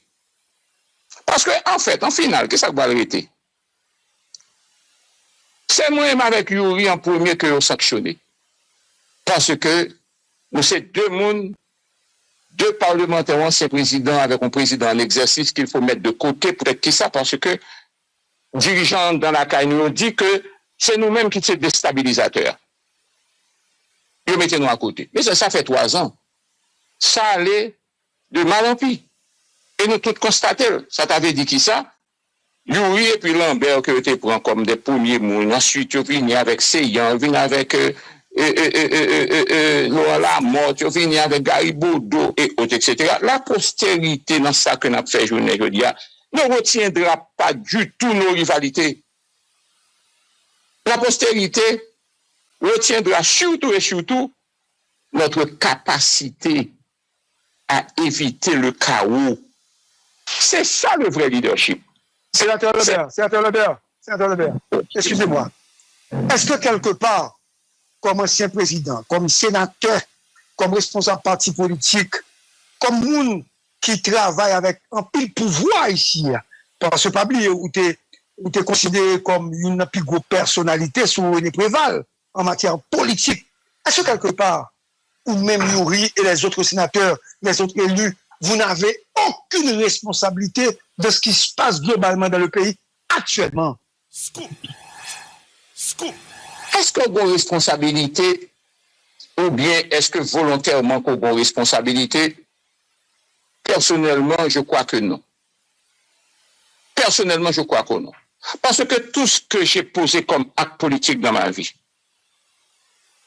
Parce que, en fait, en finale, qu'est-ce que ça va arrêter? C'est moi-même avec Yuri en premier que vous sanctionnez. Parce que nous sommes deux parlementaires, anciens présidents avec un président en exercice qu'il faut mettre de côté pour être qui ça, parce que dirigeants dans la CAI nous dit que c'est nous-mêmes qui sommes déstabilisateurs. Ils mettez nous à côté. Mais ça fait 3 ans. Ça allait de mal en pis. Et nous tous constatons. Ça t'avait dit qui ça? Yuri et puis Lambert qui étaient pris comme des premiers mots. Ensuite, ils viennent avec Seyhan, ils viennent avec Laurent Lamotte, ils viennent avec Garibaldo et autres, etc. La postérité dans ça que nous avons fait journée, je dis, ne retiendra pas du tout nos rivalités. La postérité retiendra surtout et surtout notre capacité à éviter le chaos. C'est ça le vrai leadership. Sénateur Lebert, excusez-moi. Est-ce que quelque part, comme ancien président, comme sénateur, comme responsable parti politique, comme monde qui travaille avec un pile pouvoir ici, parce que pas oublier où tu es considéré comme une plus grosse personnalité sous René Préval en matière politique, est-ce que quelque part, ou même Yuri et les autres sénateurs, les autres élus, vous n'avez aucune responsabilité de ce qui se passe globalement dans le pays actuellement? Scoop. Est-ce qu'on a une responsabilité ou bien est-ce que volontairement qu'on a une responsabilité? Personnellement, je crois que non. Personnellement, je crois que non. Parce que tout ce que j'ai posé comme acte politique dans ma vie,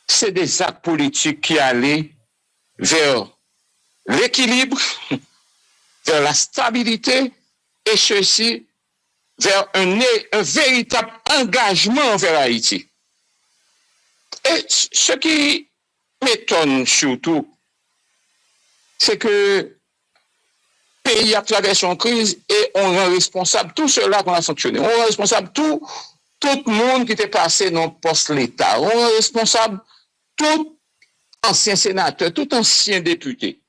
c'est des actes politiques qui allaient vers l'équilibre, vers la stabilité, et ceci vers un véritable engagement envers Haïti. Et ce qui m'étonne surtout, c'est que le pays a traversé une crise et on rend responsable tout cela qu'on a sanctionné. On rend responsable tout le monde qui était passé dans le poste l'État. On rend responsable tout ancien sénateur, tout ancien député.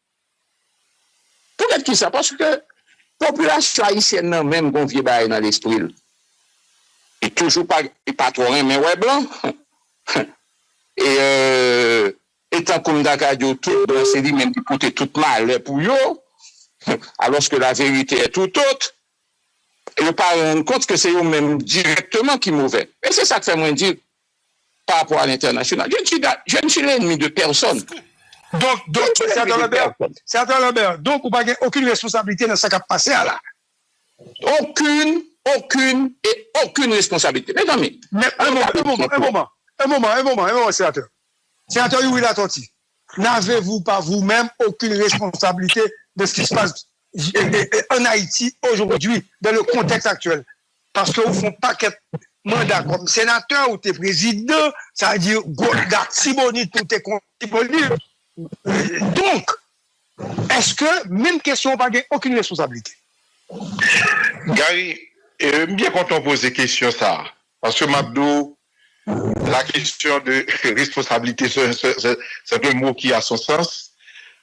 Peut-être qui ça? Parce que la population haïtienne même qu'on vient dans l'esprit. Et toujours pas trop rien, mais ouais blanc. Et étant comme Dakadio, tout c'est lui-même qui coûtait tout mal pour eux, alors que la vérité est tout autre. Et ne pas rendre compte que c'est eux-mêmes directement qui mauvais. Et c'est ça que fait moi dire par rapport à l'international. Je ne suis l'ennemi de personne. Donc, Sénateur Lambert, donc, vous n'avez aucune responsabilité dans ce qui a passé là. Aucune responsabilité. Mais non, mais un moment, sénateur. Sénateur Yuri Latonti, n'avez-vous pas vous-même aucune responsabilité de ce qui se passe en Haïti aujourd'hui, dans le contexte actuel. Parce que vous font pas qu'un mandat comme sénateur ou t'es président, ça veut dire Tibonite ou t'es Tibonite. Donc, est-ce que, même question, pas aucune responsabilité? Gary, bien quand on pose des questions, ça, parce que Mabdou, la question de responsabilité, c'est un mot qui a son sens.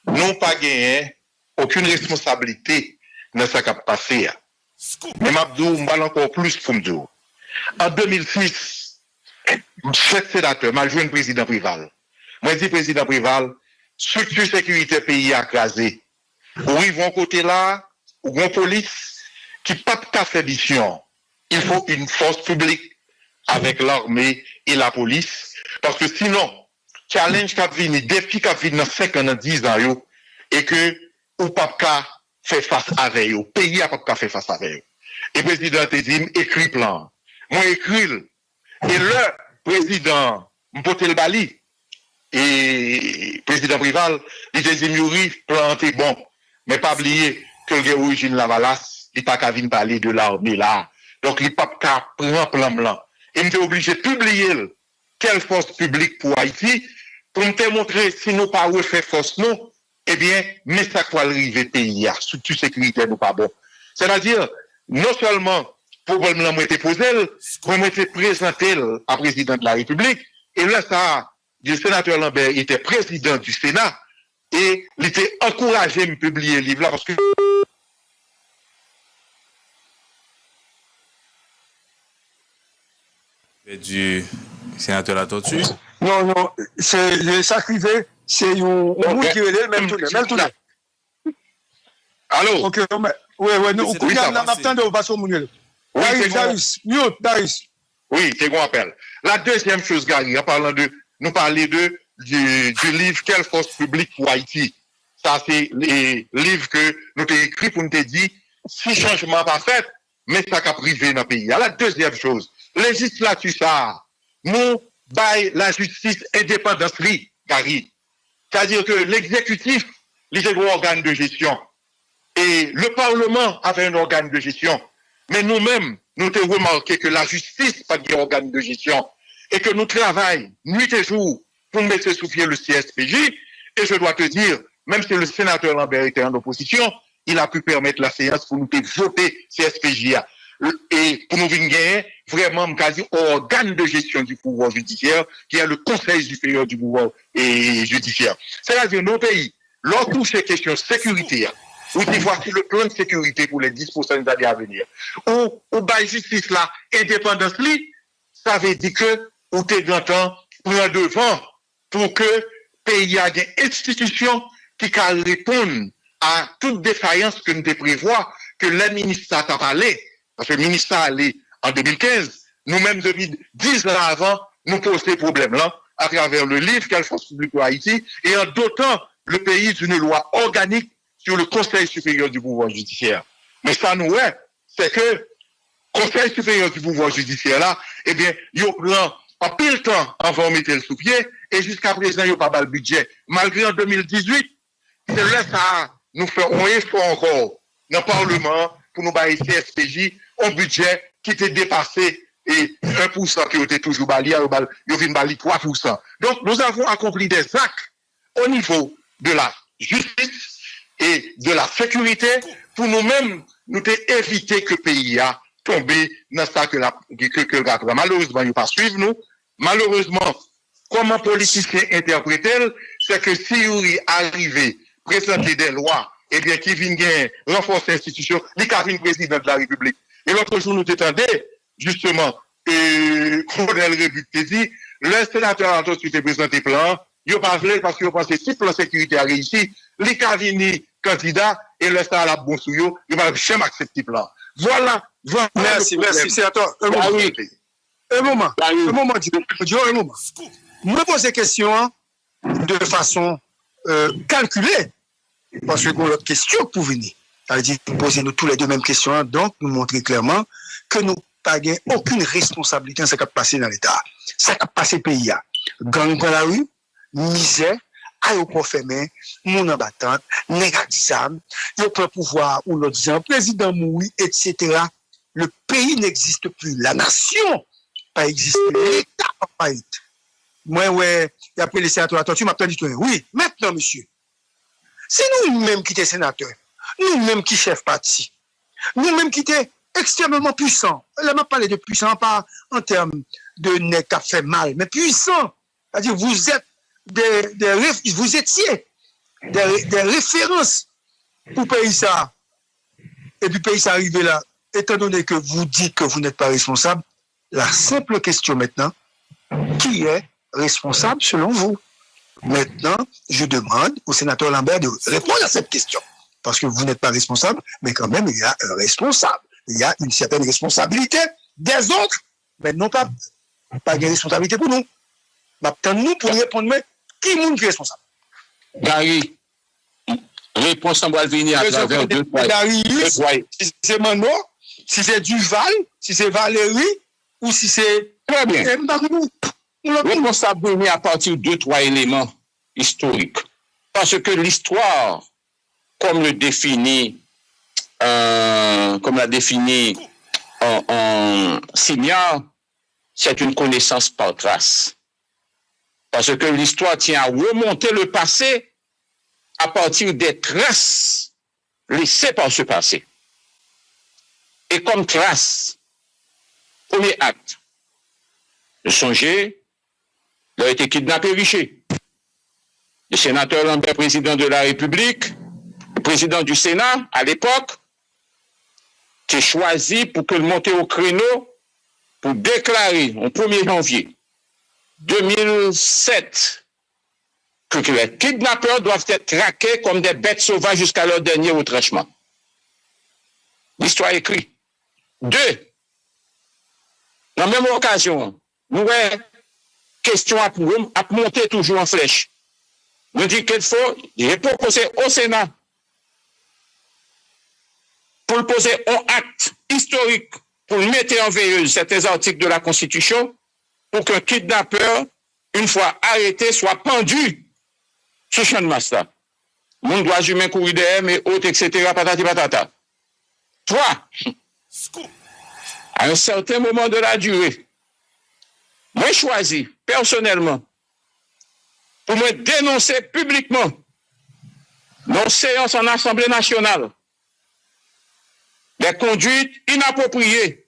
Nous pas gagné aucune responsabilité dans ce qui a passé. Mais Mabdou, je vais encore plus pour me dire. En 2006, 7 sénateurs, m'a joué un président Prival. Moi, je dis président Prival, structure sécurité pays a crasé. Ou ils vont côté là, ou une police qui n'a pas fait mission. Il faut une force publique avec l'armée et la police. Parce que sinon, challenge qui a venu, défi qui a venu dans 5 ans, dans 10 ans, et que, ou pas fait face avec eux, pays a pas fait face avec eux. Et le président te dit, écrit plan. Moi, écrit. Et le président, Mpotel Bali, et le président Prival, il te dit, Mouri, plan est bon. Mais pas oublier que le origine la valasse, il n'a pas qu'à venir parler de l'armée là. Donc, il n'a pas qu'à prendre plan blanc. Et m'était obligé de publier quelle force publique pour Haïti, pour me montrer si nous pas refait force non, eh bien, mais ça quoi arriver pays, structure sécuritaire nous pas bon. C'est-à-dire, non seulement, problème là, moi, été posé, moi, été présenté à président de la République, et là, ça, le sénateur Lambert était président du Sénat, et il était encouragé à me publier le livre là, parce que du sénateur La Tortue. Non, c'est ça qui fait, c'est un mot qui est même tout là. Allô? Ok, oui, nous, on attend de passer au Mouniel. Darius. Oui, c'est qu'on appelle. La deuxième chose, Gary, en parlant de, nous parler du livre Quelle force publique pour Haïti. Ça, c'est les livres que nous t'ai écrit pour nous te dire, si changement pas fait, mais ça qu'a privé dans le pays. La deuxième chose, législature, ça, nous, bail la justice indépendance, Gary. C'est-à-dire que l'exécutif, il est un organe de gestion. Et le Parlement avait un organe de gestion. Mais nous-mêmes, nous avons remarqué que la justice n'a pas d'organe de gestion. Et que nous travaillons nuit et jour pour mettre sous pied le CSPJ. Et je dois te dire, même si le sénateur Lambert était en opposition, il a pu permettre la séance pour nous voter CSPJ. Et pour nous venir vraiment quasi organe de gestion du pouvoir judiciaire, qui est le Conseil supérieur du pouvoir judiciaire. C'est-à-dire nos pays, leur touche ces questions sécuritaires, ou dit voici le plan de sécurité pour les 10 prochaines années à venir. Ou la justice là, indépendance ça veut dire que ou t'es grand temps prend devant pour que le pays a des institutions qui can répondre à toute défaillance que nous te prévoit que le ministère a parlé. Parce que le ministère allé en 2015, nous-mêmes depuis 10 ans avant, nous posons ces problèmes-là à travers le livre Quelle force publique pour Haïti et en dotant le pays d'une loi organique sur le Conseil supérieur du pouvoir judiciaire. Mais ça nous est, c'est que Conseil supérieur du pouvoir judiciaire là, eh bien, il prend pas pile de temps avant de mettre le sous-pied et jusqu'à présent, il n'y a pas le budget. Malgré en 2018, c'est là ça nous fait un effort encore dans le Parlement pour nous bailler CSPJ un budget qui était dépassé et 1% qui était toujours balayé, il vient balayer 3%. Donc, nous avons accompli des actes au niveau de la justice et de la sécurité pour nous-mêmes, nous éviter que le pays a tombé dans ça que le gars, malheureusement, il ne pas suivre nous. Malheureusement, comment politiciens interprètent, c'est que si il arrive présenter des lois, eh bien, qui viennent renforcer l'institution, il y a un président de la République. Et l'autre jour, nous t'étendais, justement, Colonel Rebuc te dit, le sénateur Antos qui te présenté plan, il n'a pas voulu parce qu'il pense que si le plan sécurité a réussi, il y a venu candidat et le stade à la bon souillot, il va jamais accepter le plan. Voilà. Merci, sénateur. Un moment. Moi, pose des questions de façon calculée. Parce que l'autre question pour venir. C'est-à-dire, poser-nous tous les deux mêmes questions, donc nous montrer clairement que nous n'avons aucune responsabilité dans ce qui a passé dans l'État. Ce qui a passé pays. Gang dans la rue, misère, aéroport fermé, moun en battante, nèg aksam, yo prend pouvoir ou l'autre disant président mouri, etc. Le pays n'existe plus, la nation pas existé, l'État pas été. Moi, ouais, et après les sénateurs, attention, m'a dit tout. Oui, maintenant, monsieur, c'est nous-mêmes qui sommes sénateurs, nous-mêmes qui chefs parti, nous-mêmes qui sommes extrêmement puissants. Là, je parle de puissants, pas en termes de nez qui a fait mal, mais puissants. C'est-à-dire, vous êtes vous étiez des références pour pays ça. Et puis, pays ça arrivé là, étant donné que vous dites que vous n'êtes pas responsable, la simple question maintenant, qui est responsable selon vous? Maintenant, je demande au sénateur Lambert de répondre à cette question. Parce que vous n'êtes pas responsable, mais quand même, il y a un responsable. Il y a une certaine responsabilité des autres, mais non pas de responsabilité pour nous. Maintenant, nous, pour répondre, mais qui est responsable? Gary, réponse en va venir à travers deux points. Darius, si c'est Mano, si c'est Duval, si c'est Valérie, ou si c'est... Très bien. Réponse à venir à partir de 2-3 éléments historiques. Parce que l'histoire, comme l'a défini Signard, c'est une connaissance par trace. Parce que l'histoire tient à remonter le passé à partir des traces laissées par ce passé. Et comme trace, premier acte, de songer, il a été kidnappé Richer. Le sénateur Lambert, président de la République, le président du Sénat à l'époque, qui est choisi pour que le monter au créneau pour déclarer au 1er janvier 2007 que les kidnappeurs doivent être traqués comme des bêtes sauvages jusqu'à leur dernier retranchement. L'histoire écrite. 2. Dans la même occasion, nous avons question à monter toujours en flèche. Nous dit qu'il faut, j'ai proposé au Sénat pour poser un acte historique pour mettre en veilleuse certains articles de la Constitution pour qu'un kidnappeur, une fois arrêté, soit pendu sur champ de masse là. Mon droit humain courir derrière, mais autres, etc. Patati patata. 3. À un certain moment de la durée, moi choisi personnellement pour me dénoncer publiquement nos séances en Assemblée nationale des conduites inappropriées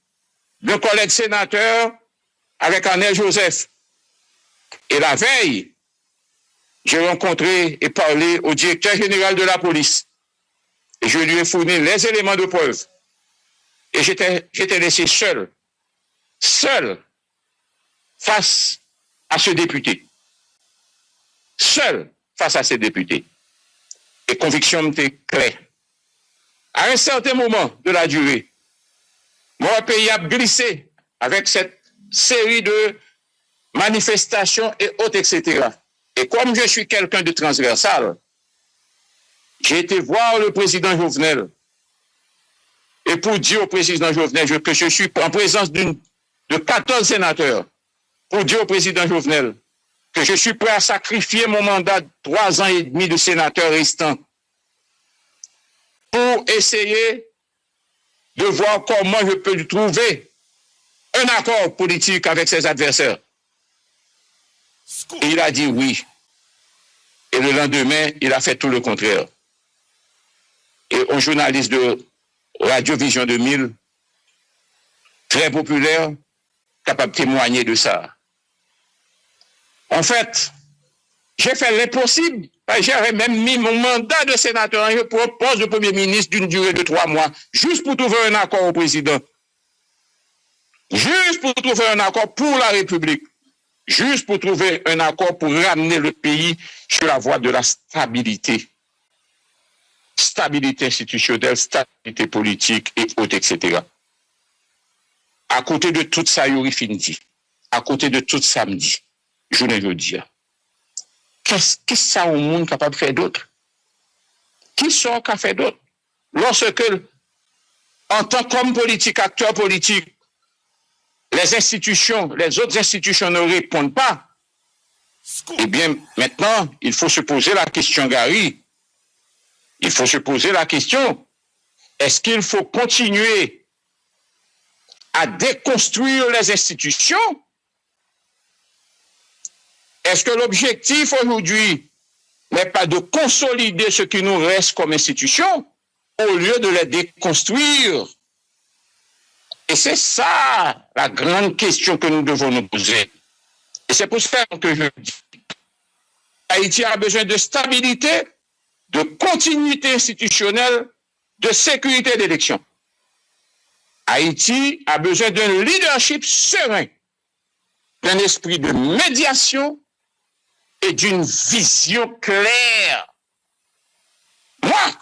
d'un collègue sénateur avec Arnel Joseph. Et la veille, j'ai rencontré et parlé au directeur général de la police. Et je lui ai fourni les éléments de preuve. Et j'étais laissé seul face à ce député. Seul face à ces députés. Et conviction m'était claire. À un certain moment de la durée, mon pays a glissé avec cette série de manifestations et autres, etc. Et comme je suis quelqu'un de transversal, j'ai été voir le président Jovenel. Et pour dire au président Jovenel que je suis en présence de 14 sénateurs, pour dire au président Jovenel que je suis prêt à sacrifier mon mandat de 3 ans et demi de sénateur restant pour essayer de voir comment je peux trouver un accord politique avec ses adversaires. Et il a dit oui. Et le lendemain, il a fait tout le contraire. Et un journaliste de Radio Vision 2000, très populaire, capable de témoigner de ça. En fait, j'ai fait l'impossible. J'ai même mis mon mandat de sénateur en poste de Premier ministre d'une durée de 3 mois, juste pour trouver un accord au président. Juste pour trouver un accord pour la République. Juste pour trouver un accord pour ramener le pays sur la voie de la stabilité. Stabilité institutionnelle, stabilité politique et autres, etc. À côté de tout ça, Yuri Findi, à côté de tout samedi, je ne veux dire. Qu'est-ce que ça au monde capable de faire d'autre? Qui sont qu'à faire d'autre? Lorsque, en tant qu'homme politique, acteur politique, les institutions, les autres institutions ne répondent pas, Eh bien, maintenant, il faut se poser la question, Gary. Il faut se poser la question, est-ce qu'il faut continuer à déconstruire les institutions? Est-ce que l'objectif aujourd'hui n'est pas de consolider ce qui nous reste comme institution au lieu de les déconstruire? Et c'est ça la grande question que nous devons nous poser. Et c'est pour ça que je dis, Haïti a besoin de stabilité, de continuité institutionnelle, de sécurité d'élection. Haïti a besoin d'un leadership serein, d'un esprit de médiation et d'une vision claire. Moi,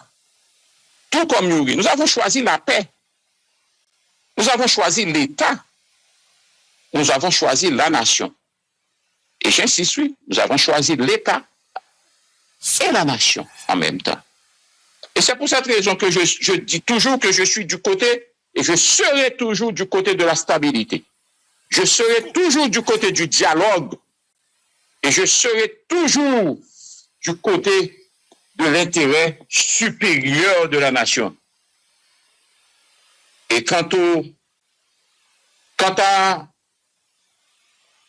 tout comme Yuri, nous avons choisi la paix. Nous avons choisi l'État. Nous avons choisi la nation. Et j'insiste, oui, nous avons choisi l'État et la nation en même temps. Et c'est pour cette raison que je dis toujours que je suis du côté, et je serai toujours du côté de la stabilité. Je serai toujours du côté du dialogue. Et je serai toujours du côté de l'intérêt supérieur de la nation. Et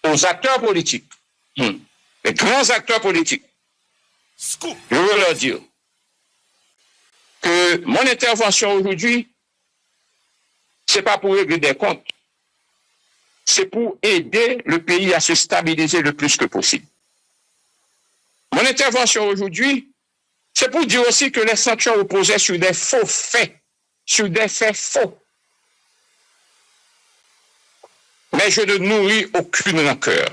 aux acteurs politiques, les grands acteurs politiques, je veux leur dire que mon intervention aujourd'hui, c'est pas pour régler des comptes, c'est pour aider le pays à se stabiliser le plus que possible. Mon intervention aujourd'hui, c'est pour dire aussi que les sanctions reposaient sur des faux faits, sur des faits faux. Mais je ne nourris aucune rancœur.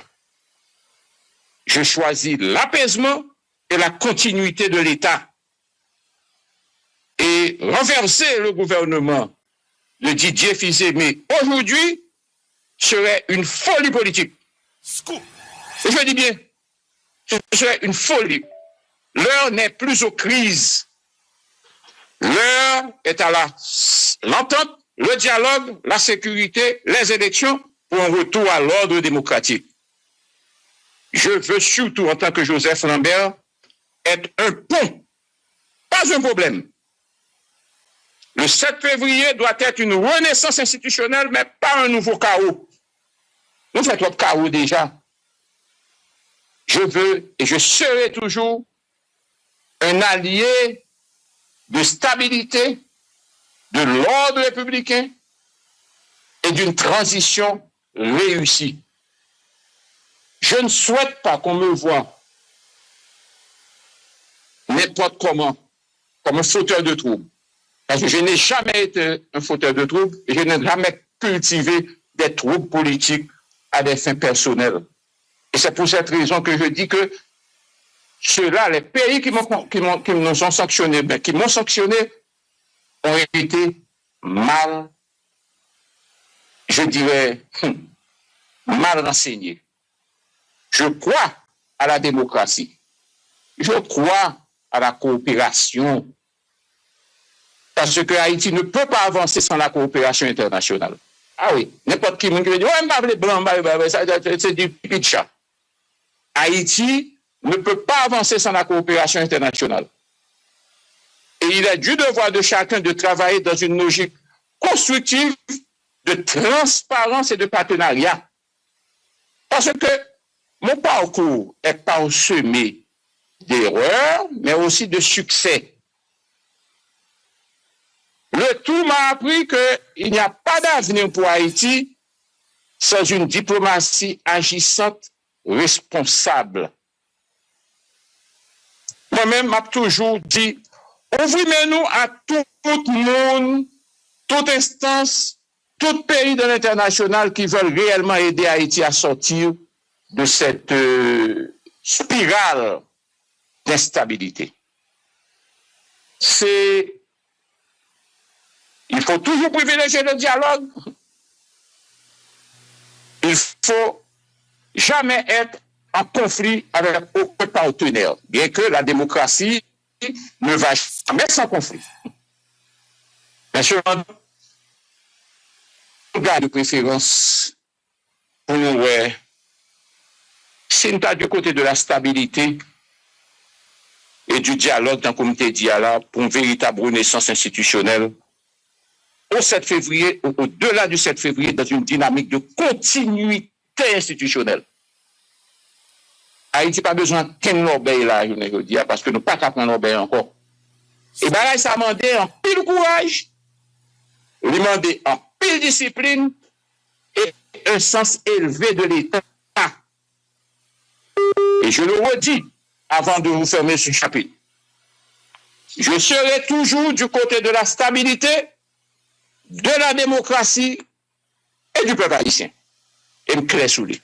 Je choisis l'apaisement et la continuité de l'État. Et renverser le gouvernement de Didier Fils-Aimé aujourd'hui serait une folie politique. Et je dis bien, ce serait une folie. L'heure n'est plus aux crises. L'heure est à l'entente, le dialogue, la sécurité, les élections pour un retour à l'ordre démocratique. Je veux surtout, en tant que Joseph Lambert, être un pont, pas un problème. Le 7 février doit être une renaissance institutionnelle, mais pas un nouveau chaos. Nous faisons trop de chaos déjà. Je veux et je serai toujours un allié de stabilité, de l'ordre républicain et d'une transition réussie. Je ne souhaite pas qu'on me voie n'importe comment, comme un fauteur de troubles. Parce que je n'ai jamais été un fauteur de troubles et je n'ai jamais cultivé des troubles politiques à des fins personnelles. Et c'est pour cette raison que je dis que ceux-là, les pays qui nous ont sanctionnés, ben, qui m'ont sanctionné, ont été mal, je dirais, mal renseignés. Je crois à la démocratie. Je crois à la coopération. Parce que Haïti ne peut pas avancer sans la coopération internationale. Ah oui, n'importe qui me dit, ouais, les blancs, c'est du pitcha. Haïti ne peut pas avancer sans la coopération internationale. Et il est du devoir de chacun de travailler dans une logique constructive de transparence et de partenariat. Parce que mon parcours est parsemé d'erreurs, mais aussi de succès. Le tout m'a appris qu'il n'y a pas d'avenir pour Haïti sans une diplomatie agissante, responsable. Moi-même, m'a toujours dit, ouvrez-nous à tout monde, toute instance, tout pays de l'international qui veulent réellement aider Haïti à sortir de cette spirale d'instabilité. Il faut toujours privilégier le dialogue. Il faut jamais être en conflit avec aucun partenaire, bien que la démocratie ne va jamais sans conflit. Bien sûr, on garde de préférence pour nous si nous sommes du côté de la stabilité et du dialogue dans le comité dialogue pour une véritable renaissance institutionnelle, au 7 février, au-delà du 7 février, dans une dynamique de continuité institutionnelle. Haïti n'a pas besoin qu'un l'obéit là, je ne dis parce que nous pas qu'à prendre l'obéit encore. Et bien là, ça a demandé en pile courage, demandé en pile discipline et un sens élevé de l'État. Et je le redis avant de vous fermer ce chapitre. Je serai toujours du côté de la stabilité, de la démocratie et du peuple haïtien. Et me clair sous lui.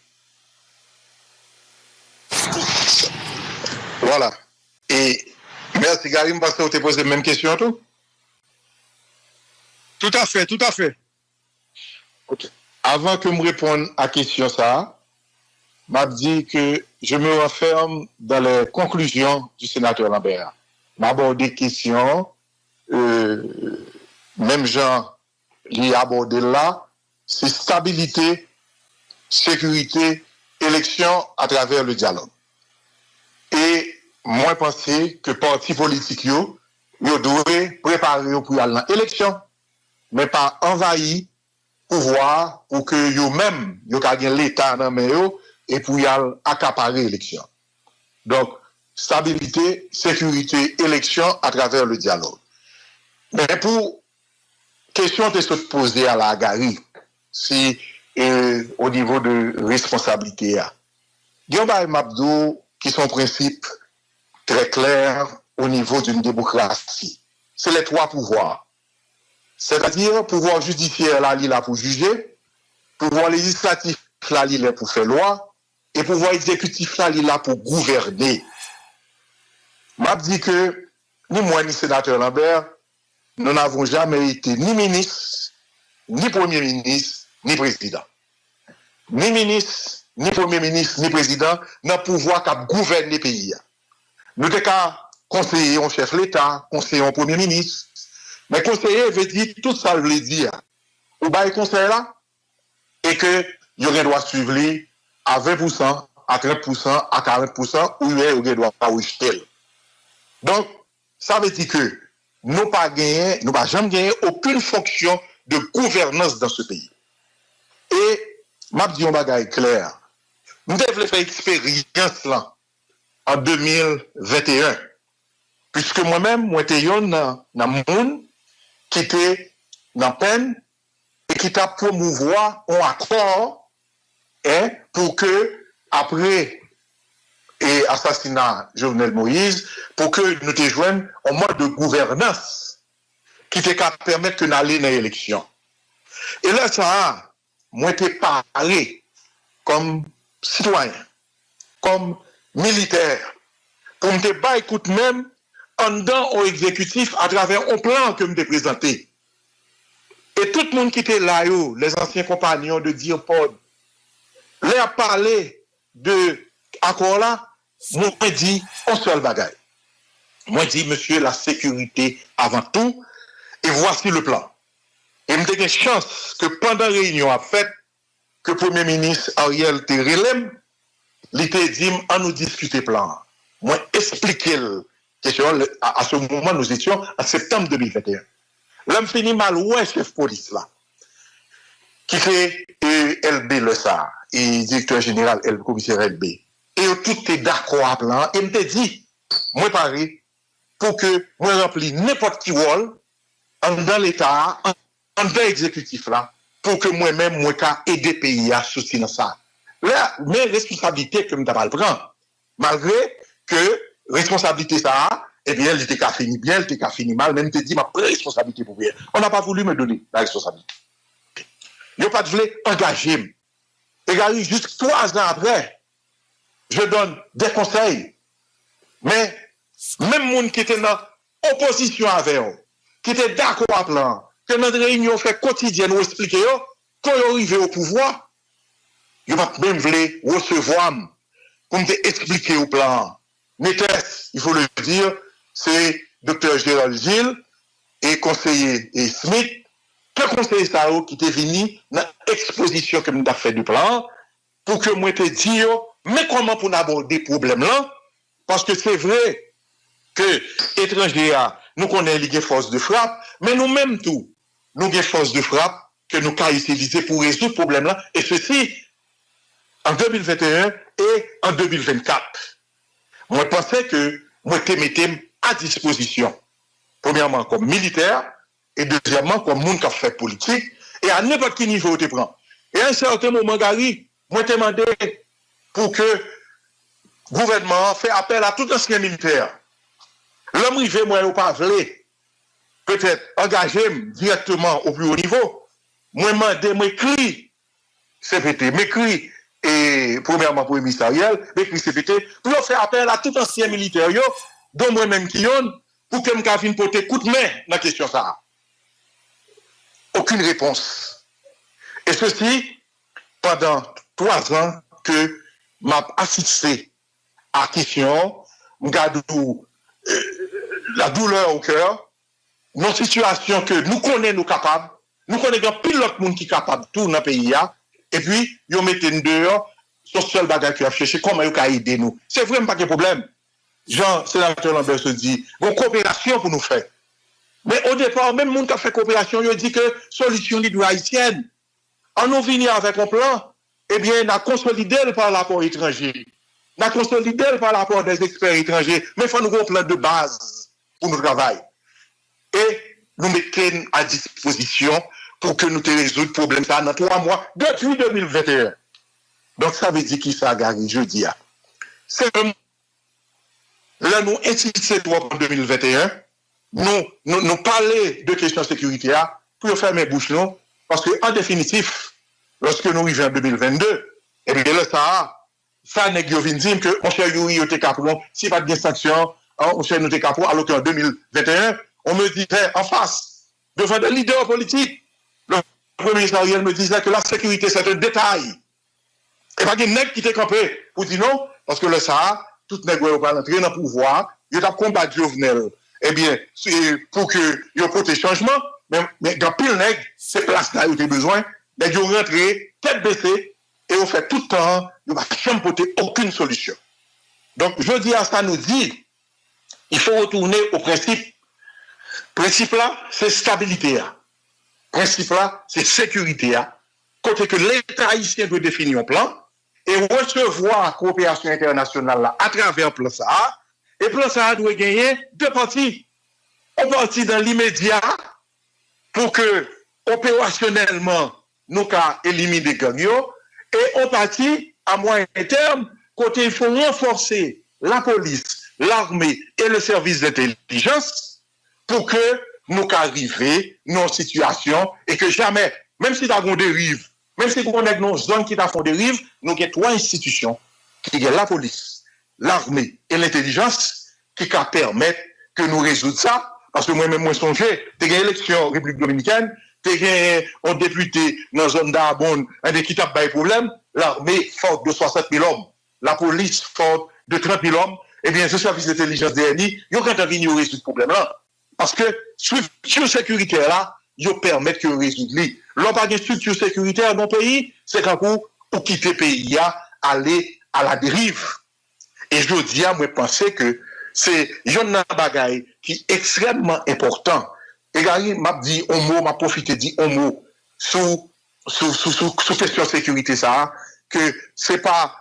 Voilà. Et merci Karim parce que vous te posé la même question tout. Tout à fait, tout à fait. Okay. Avant que je me réponde à la question ça, m'a dit que je me renferme dans les conclusions du sénateur Lambert. M'aborde des questions, même Jean l'y abordé là, c'est stabilité, sécurité, élection à travers le dialogue. Et moi, je pense que parti politique, yo devrait préparer pour aller dans l'élection, mais pas envahir pouvoir pour que yo même yo gagne l'État dans main yo et pour y accaparer l'élection. Donc stabilité, sécurité, élection à travers le dialogue. Mais pour question de se poser à la galerie, si au niveau de responsabilité, il y a des mabdou qui sont principes très clairs au niveau d'une démocratie. C'est les trois pouvoirs. C'est-à-dire, pouvoir judiciaire, là, il est là pour juger, pouvoir législatif, là, il est pour faire loi, et pouvoir exécutif, là, il est là pour gouverner. M'a dit que, ni moi, ni sénateur Lambert, nous n'avons jamais été ni ministre, ni premier ministre, ni président. Ni ministre, ni premier ministre, ni président, n'a pouvoir qu'à gouverner le pays. Nous n'avons qu'à conseiller un chef de l'État, conseiller un premier ministre. Mais conseiller veut dire tout ça veut dire. Ou bien conseiller là, et que il y aurait droit suivre à 20%, à 30%, à 40%, ou il y aurait droit pas rejeter. Donc, ça veut dire que nous pas gagné, nous pas jamais gagné aucune fonction de gouvernance dans ce pays. Et, m'a dit un bagage clair. Nous devons faire expérience là, en 2021. Puisque moi-même, moi, j'étais dans le monde qui était dans peine et qui t'a promouvoir un accord pour que, après l'assassinat de Jovenel Moïse, pour que nous te joignions en mode de gouvernance qui te permettre que nous allions dans l'élection. Et là, ça, moi, j'étais parlé comme citoyen, comme militaire, pour me débattre, écoute même, en dedans au exécutif à travers un plan que je me présenté. Et tout le monde qui était là, les anciens compagnons de Diopod, leur a parlé de accord là, moi dit un seul bagaille. Moi dit, monsieur, la sécurité avant tout, et voici le plan. Et me donne chance que pendant la réunion à fait, que le Premier ministre Ariel Terelem, il t'a dit, on nous discuter plan. Moi, expliquer à ce moment, nous étions en septembre 2021. L'homme finit mal, ouais, chef police là, qui fait LB le SAR, et directeur général, le commissaire LB. Et tout est d'accord à plan, et me dit, moi, pareil, pour que moi remplis n'importe qui rôle, dans l'État, dans l'exécutif là, pour que moi-même, moi, aider le pays à soutenir ça. Là, mes responsabilités que je ne pas le prendre, malgré que responsabilité ça, eh bien, elle était qu'à finir bien, elle était qu'à finir mal, même te dit ma responsabilité pour bien. On n'a pas voulu me donner la responsabilité. Il n'y a pas de voulu engager. Et Gary, juste 3 ans après, je donne des conseils. Mais, même monde qui était dans opposition avec eux, qui était d'accord à plan, que notre réunion fait quotidienne, nous expliquer, quand ils arrivent au pouvoir, ils vont même voulu recevoir, pour me expliquer au plan. N'était-ce, il faut le dire, c'est Dr. Gérald Gilles et conseiller Smith, que conseiller Sao qui était venu dans l'exposition que nous avons fait du plan, pour que moi te dire Mais comment pour aborder le problème là? Parce que c'est vrai que étrangers, nous connaissons les forces de frappe, mais nous-mêmes tout, nous avons des forces de frappe que nous avons utilisées pour résoudre ce problème-là, et ceci en 2021 et en 2024. Moi, je pensais que moi, je mettais à disposition, premièrement comme militaire, et deuxièmement comme monde qui a fait politique, et à n'importe quel niveau tu prends. Et à un certain moment, Gary, moi, je demandé pour que le gouvernement fait appel à tout ancien militaire. L'homme rivé, moi, au pas voulu, peut-être engager directement au plus haut niveau. Moi, demandé, moi, écrit CPT, m'écrit, et premièrement pour ministériel, m'écrit CPT, pour faire appel à tout ancien militaire, dont moi-même qui yon, pour que je vienne porter coup de main dans la question ça. Aucune réponse. Et ceci, pendant 3 ans que m'a assisté à la question, la douleur au cœur, nos situations que nous connaissons nous capables, nous connaissons pile l'autre monde qui est capable tout dans le pays, et puis, ils mettent nous dehors, c'est le seul bagage qui a cherché, comment ils ont aidé nous. C'est vraiment pas de problème. Jean, sénateur Lambert se dit, une coopération pour nous faire. Mais au départ, même le monde qui a fait coopération, il dit que solution libre haïtienne. En nous venir avec un plan, eh bien, on a consolidé par l'apport étranger. On a consolidé par l'apport des experts étrangers. Mais il faut nous un plan de base pour nous travailler. Et nous mettons à disposition pour que nous te résoudre le problème ça dans 3 mois depuis 2021. Donc ça veut dire qui ça, Gary, je dis. C'est là, nous insistons en 2021, nous parler de questions de sécurité pour faire mes bouches, non? Parce qu'en définitif, lorsque nous arrivons en 2022, et bien là, ça n'est pas dire que mon cher Yuri, il était capable, si pas de sanction, mon cher nous était capable, alors qu'en 2021, on me disait en face, devant des leaders politiques, le premier ministre Ariel me disait que la sécurité, c'est un détail. Et pas de nègre qui était campé pour dire non, parce que le Sahara, tout nègre va entrer dans le pouvoir, il a combattu Jovenel. Eh bien, pour que il y ait des changements, mais dans pile nègre, ces places-là, il y a besoin, ils ont rentré, tête baissée, et on fait tout le temps, il ne va jamais porter aucune solution. Donc, je dis à ça, nous dit, il faut retourner au principe. Principe là, c'est stabilité. Principe là, c'est sécurité. Côté que l'État haïtien doit définir un plan et recevoir la coopération internationale là, à travers le plan ça. Et le plan ça doit gagner 2 parties. Une partie dans l'immédiat pour que opérationnellement nous puissions éliminer des gangs et une partie à moyen terme côté il faut renforcer la police, l'armée et le service d'intelligence pour que nous arrivions dans une situation et que jamais, même si nous avons des dérives, même si nous avons une zone qui font dérive, nous avons 3 institutions qui sont la police, l'armée et l'intelligence qui permettent que nous résoudre ça. Parce que moi-même, moi, songé, tu as une élection en République Dominicaine, tu as un député dans la zone d'Arbonne, un qui tape pas de problème, l'armée forte de 60 000 hommes, la police forte de 30 000 hommes, eh bien, ce service d'intelligence DNI, ils ont intervenu à résoudre ce problème-là. Parce que structure sécuritaire là, ils permettent que résoudre. L'on pas de structure sécuritaire dans le pays, c'est qu'un coup, pour quitter le pays, aller à la dérive. Et je dis, moi, je pense que c'est un bagage qui est extrêmement important. Et Gary m'a dit un mot, m'a profité dit un mot sous question sécurité ça, que c'est pas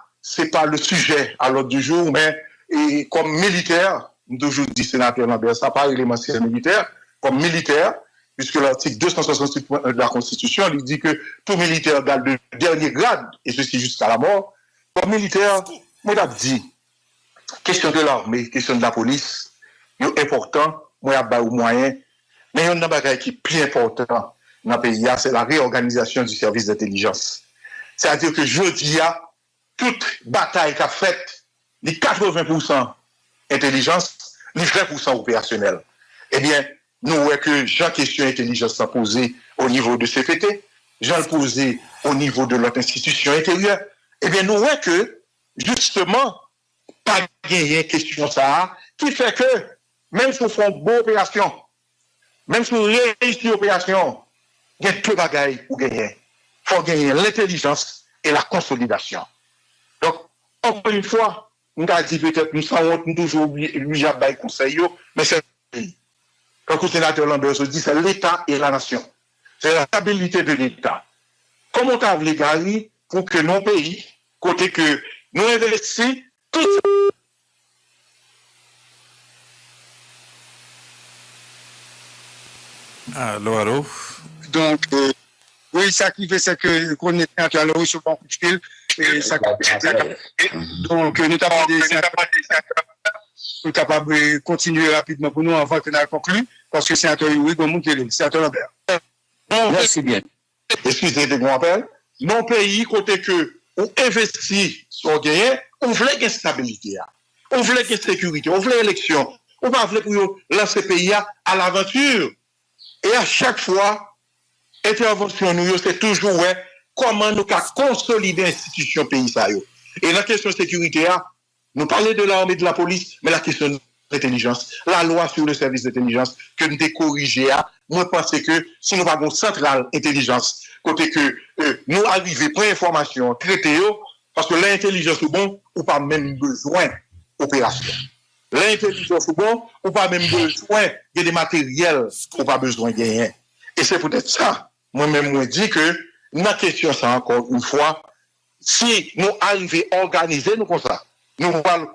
le sujet à l'ordre du jour, mais et comme militaire, toujours dit sénateur Lambert, ça pas élémentaire militaire, comme militaire, puisque l'article 268 de la Constitution, il dit que tout militaire garde de dernier grade, et ceci jusqu'à la mort. Comme militaire, moi j'ai dit, question de l'armée, question de la police, c'est important, moi j'ai pas au moyen, mais il y a un bagage qui est plus important dans le pays, c'est la réorganisation du service d'intelligence. C'est-à-dire que je dis, toute bataille qu'a faite, les 80% intelligence, les 20% opérationnel. Eh bien, nous voyons que j'ai question intelligence à poser au niveau de CPT, j'ai posé au niveau de notre institution intérieure. Eh bien, nous voyons que, justement, pas gagner question ça, qui fait que, même si on fait une bonne opération, même si on réussit l'opération, il y a 2 bagailles pour gagner. Il faut gagner l'intelligence et la consolidation. Donc, encore une fois, nous avons dit peut-être, nous savons toujours obligés à bailler conseil, mais c'est le pays. Quand le sénateur Lambert se dit, c'est l'État et la nation. C'est la stabilité de l'État. Comment on a voulu gagner pour que nos pays, côté que nous investissons, tout Allô. Donc, oui, ça qui fait, c'est que qu'on est en train de recevoir un coup de fil. Et ça, donc, nous sommes capables de continuer rapidement pour nous avant que nous conclu, parce que c'est un temps, oui, comme vous c'est un temps Lambert. Merci bien. Excusez de mon appel. Nos pays, côté que on investit sur gagner, on voulait une stabilité, on voulait une sécurité, on voulait élection, on va voulait pour lancer le pays à l'aventure. Et à chaque fois, intervention nous, c'est toujours comment nous consolider l'institution pays. Et la question de sécurité, nous parlons de l'armée et de la police, mais la question de l'intelligence, la loi sur le service d'intelligence que nous avons corrigé, moi je pense que si nous avons une centrale intelligence, côté que nous arrivons pour information, traiter, parce que l'intelligence est bon, ou pas même besoin d'opération. L'intelligence est bon, ou pas même besoin de des matériels, ou pas besoin de rien. Et c'est peut-être ça, moi-même, moi dis que, la question, ça encore une fois, si nous arrivons à organiser nous comme ça, nous allons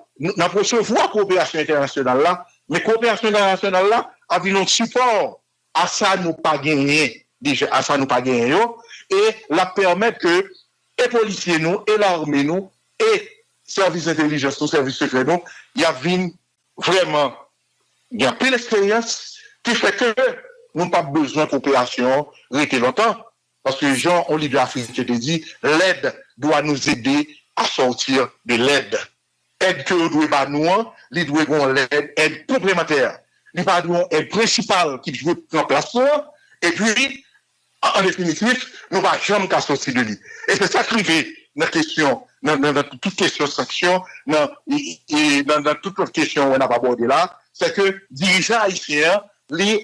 recevoir la coopération internationale là, mais coopération internationale là, avec notre support, à ça nous pas gagner, déjà, à ça nous pas gagner, et la permettre que les policiers nous, et l'armée nous, et services d'intelligence, nous, services secrets nous, il y a vraiment, il y a plein d'expérience qui fait que nous n'avons pas besoin de coopération rester longtemps. Parce que Jean Olivier Afrique te dit, l'aide doit nous aider à sortir de l'aide. Aide que nous devons pas nous, nous devons l'aide, aide complémentaire. Nous pas nous aide principale qui doit prendre place, et puis, en définitif, nous ne pouvons jamais sortir de lui. Et c'est ça qui fait dans la question, dans toute question de sanction, dans toute autre question qu'on n'a pas abordé là, c'est que dirigeants haïtiens,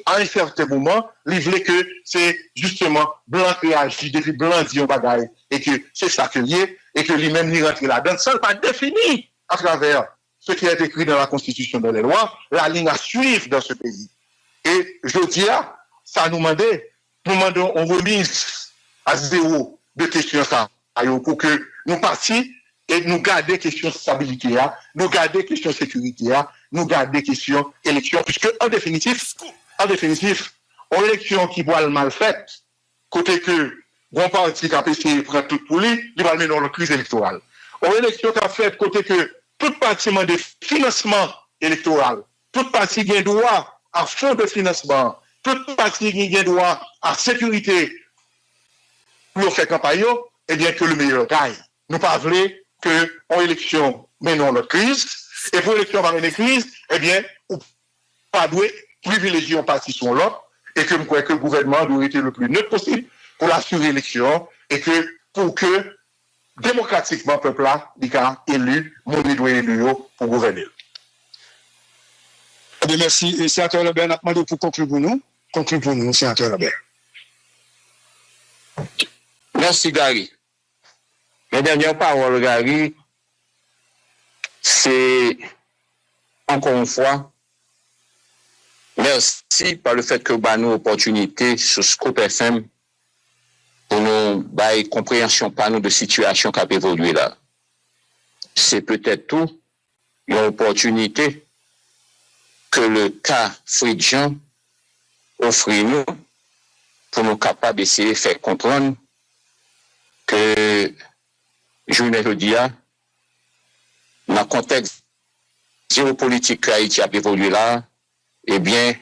à un certain moment, il voulait que c'est justement blanc qui agit, depuis blanc dit un bagaille, et que c'est ça que lié, et que lui-même il rentre là-dedans. Ça n'est pas défini à travers ce qui est écrit dans la Constitution, dans les lois, la ligne à suivre dans ce pays. Et je dis, ça nous demandons on remise à zéro de questions ça, pour que nous partions et nous garder question stabilité, nous garder question sécurité, nous garder question élection, puisque en définitif, une élection qui va mal faite, côté que bon parti qui a essayé de prendre tout pour lui, il va mener dans la crise électorale. Une élection qui a fait côté que tout parti de financement électoral, tout parti qui a droit à fonds de financement, tout parti qui a droit à sécurité pour faire campagne, eh bien que le meilleur gagne. Nous pas voulons que en élection menons notre crise, et pour l'élection par une crise, eh bien, on pas doit privilégier un parti sur l'autre, et que je crois que le gouvernement doit être le plus neutre possible pour assurer l'élection, et que pour que démocratiquement, le peuple là, il a élu, mon doit élu pour gouverner. Merci. Et sénateur Lambert, n'a demandé pour conclure pour nous. Conclure pour nous, sénateur Lambert. Merci, Gary. Mes dernières paroles, Gary, c'est encore une fois, merci par le fait que vous avez une opportunité sur Scoop FM pour nous bailler compréhension par nous de situation qui a évolué là. C'est peut-être tout une opportunité que le cas Fridjan offre nous pour nous capables d'essayer de faire comprendre que journée aujourd'hui, dans le contexte géopolitique que Haïti a évolué là, eh bien,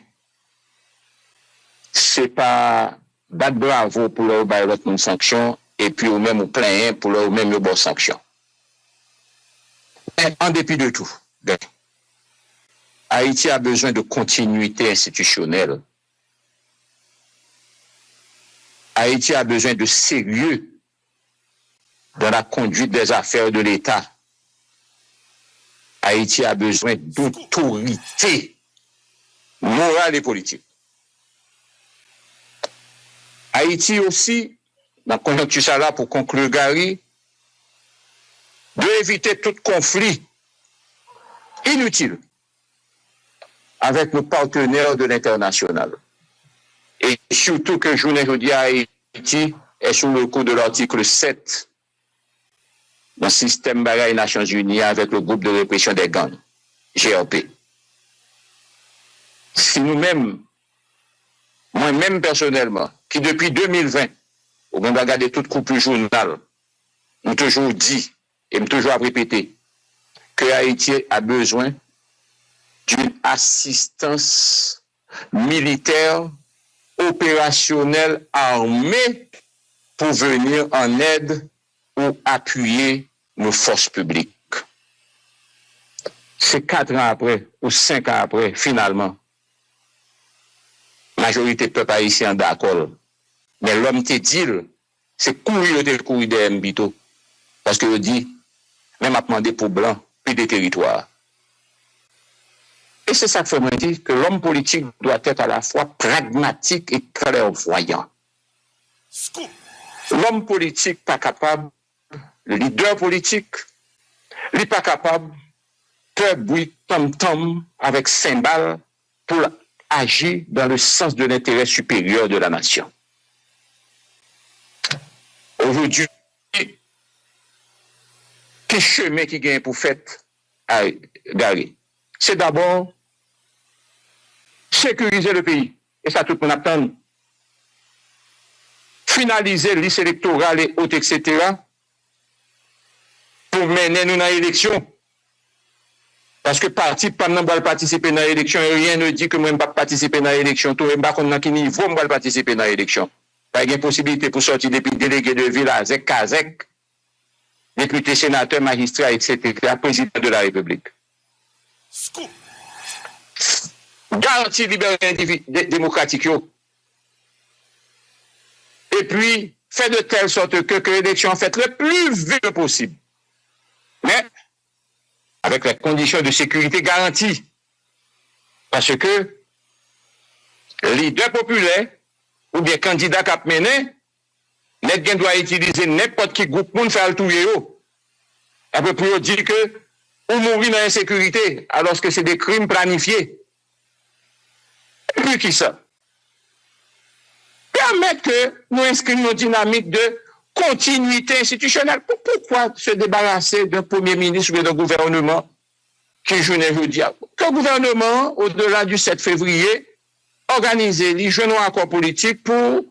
c'est pas battre bravo pour leur bailler l'autre sanction et puis au même plein pour leur même bonne sanction. En dépit de tout, Haïti a besoin de continuité institutionnelle. Haïti a besoin de sérieux dans la conduite des affaires de l'État. Haïti a besoin d'autorité morale et politique. Haïti aussi, dans la conjoncture ça là pour conclure Gary, d'éviter tout conflit inutile avec nos partenaires de l'international. Et surtout que journée aujourd'hui à Haïti est sous le coup de l'article 7 dans le système Bagaille Nations Unies avec le groupe de répression des gangs, GRP. Si nous-mêmes, moi-même personnellement, qui depuis 2020, au moment de regarder toute coupe journal, nous toujours dit, et nous toujours répété, que Haïti a besoin d'une assistance militaire, opérationnelle, armée, pour venir en aide ou appuyer nos forces publiques. C'est 4 ans après, ou 5 ans après, finalement, la majorité du peuple haïtien d'accord. Mais l'homme te dit, c'est courir des mbito. Parce que dit, même à demander pour blanc, puis des territoires. Et c'est ça que fait me dire que l'homme politique doit être à la fois pragmatique et clairvoyant. L'homme politique pas capable, le leader politique, il n'est pas capable de bruit tom-tom avec cymbales pour agir dans le sens de l'intérêt supérieur de la nation. Aujourd'hui, quel chemin qui gagne pour faire à garer? C'est d'abord sécuriser le pays. Et ça, tout le monde attend. Finaliser les listes électorales et autres, etc. pour mener nous dans l'élection. Parce que parti pas participer dans l'élection et rien ne dit que moi je ne vais pas participer dans l'élection. Tout le monde dans quel niveau je vais participer dans l'élection. Pas de possibilité pour sortir depuis délégué de ville à Zek, Kazek, député, sénateur, magistrat, etc., président de la République. Garantie liberté démocratique. Et puis, fait de telle sorte que l'élection faite le plus vite possible. Mais, avec les conditions de sécurité garanties. Parce que, leader populaire, ou bien candidat cap mené, net doit utiliser n'importe qui groupe pour faire le touyer. Après, pour dire que, ou mourir dans l'insécurité, alors que c'est des crimes planifiés. Et puis qui ça? Permettre que nous inscrivions une dynamique de continuité institutionnelle. Pourquoi se débarrasser d'un premier ministre ou d'un gouvernement qui, je ne veux dire, que le gouvernement, au-delà du 7 février, organiser les jeunes accords politiques pour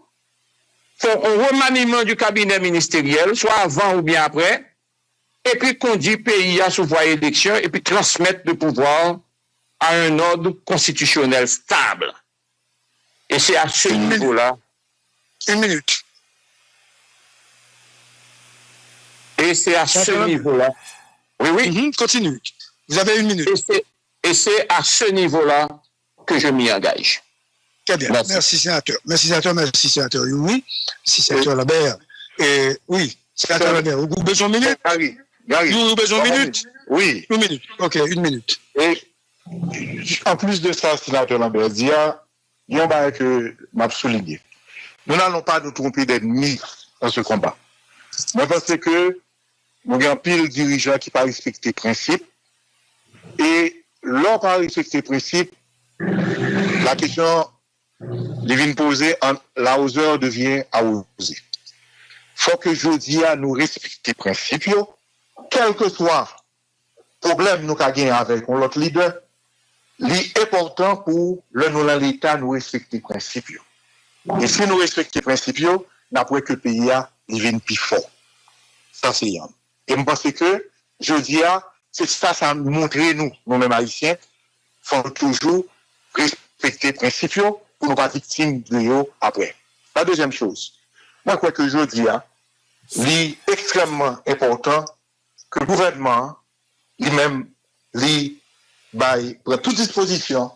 faire un remaniement du cabinet ministériel, soit avant ou bien après, et puis conduire le pays à sous voie élection, et puis transmettre le pouvoir à un ordre constitutionnel stable. Et c'est à ce niveau-là. Une minute. Et c'est à ce niveau-là. Oui, oui. Continue. Vous avez une minute. Et c'est à ce niveau-là que je m'y engage. Très bien. Merci, sénateur. Merci, sénateur. Merci, sénateur. Oui. Merci, sénateur Lambert. Et oui, sénateur Lambert. Vous avez besoin d'une minute? Gary. Vous avez besoin d'une minute? Oui. Une minute. OK, une minute. Et en plus de ça, sénateur Lambert, il y a un bail que m'a souligné. Nous n'allons pas nous tromper d'ennemis dans ce combat. Moi, je pense que nous avons pile dirigeants qui ne pas respecter les principes. Et l'on pas respecter les principes, la question devient posée, la hauteur devient à oser. Il faut que je dise à nous respecter les principes, quel que soit le problème nous avons gagné avec l'autre leader, l'important pour l'État nous respecter les principes. Et si nous respectons les principes, n'après que le pays devient plus fort. Ça, c'est yann. Et je pense que, je dis, c'est ça, ça montre nous-mêmes haïtiens, faut toujours respecter les principes pour ne pas être victimes de eux après. La deuxième chose, moi, quoi que je dis, c'est extrêmement important que le gouvernement, lui-même, prend toute disposition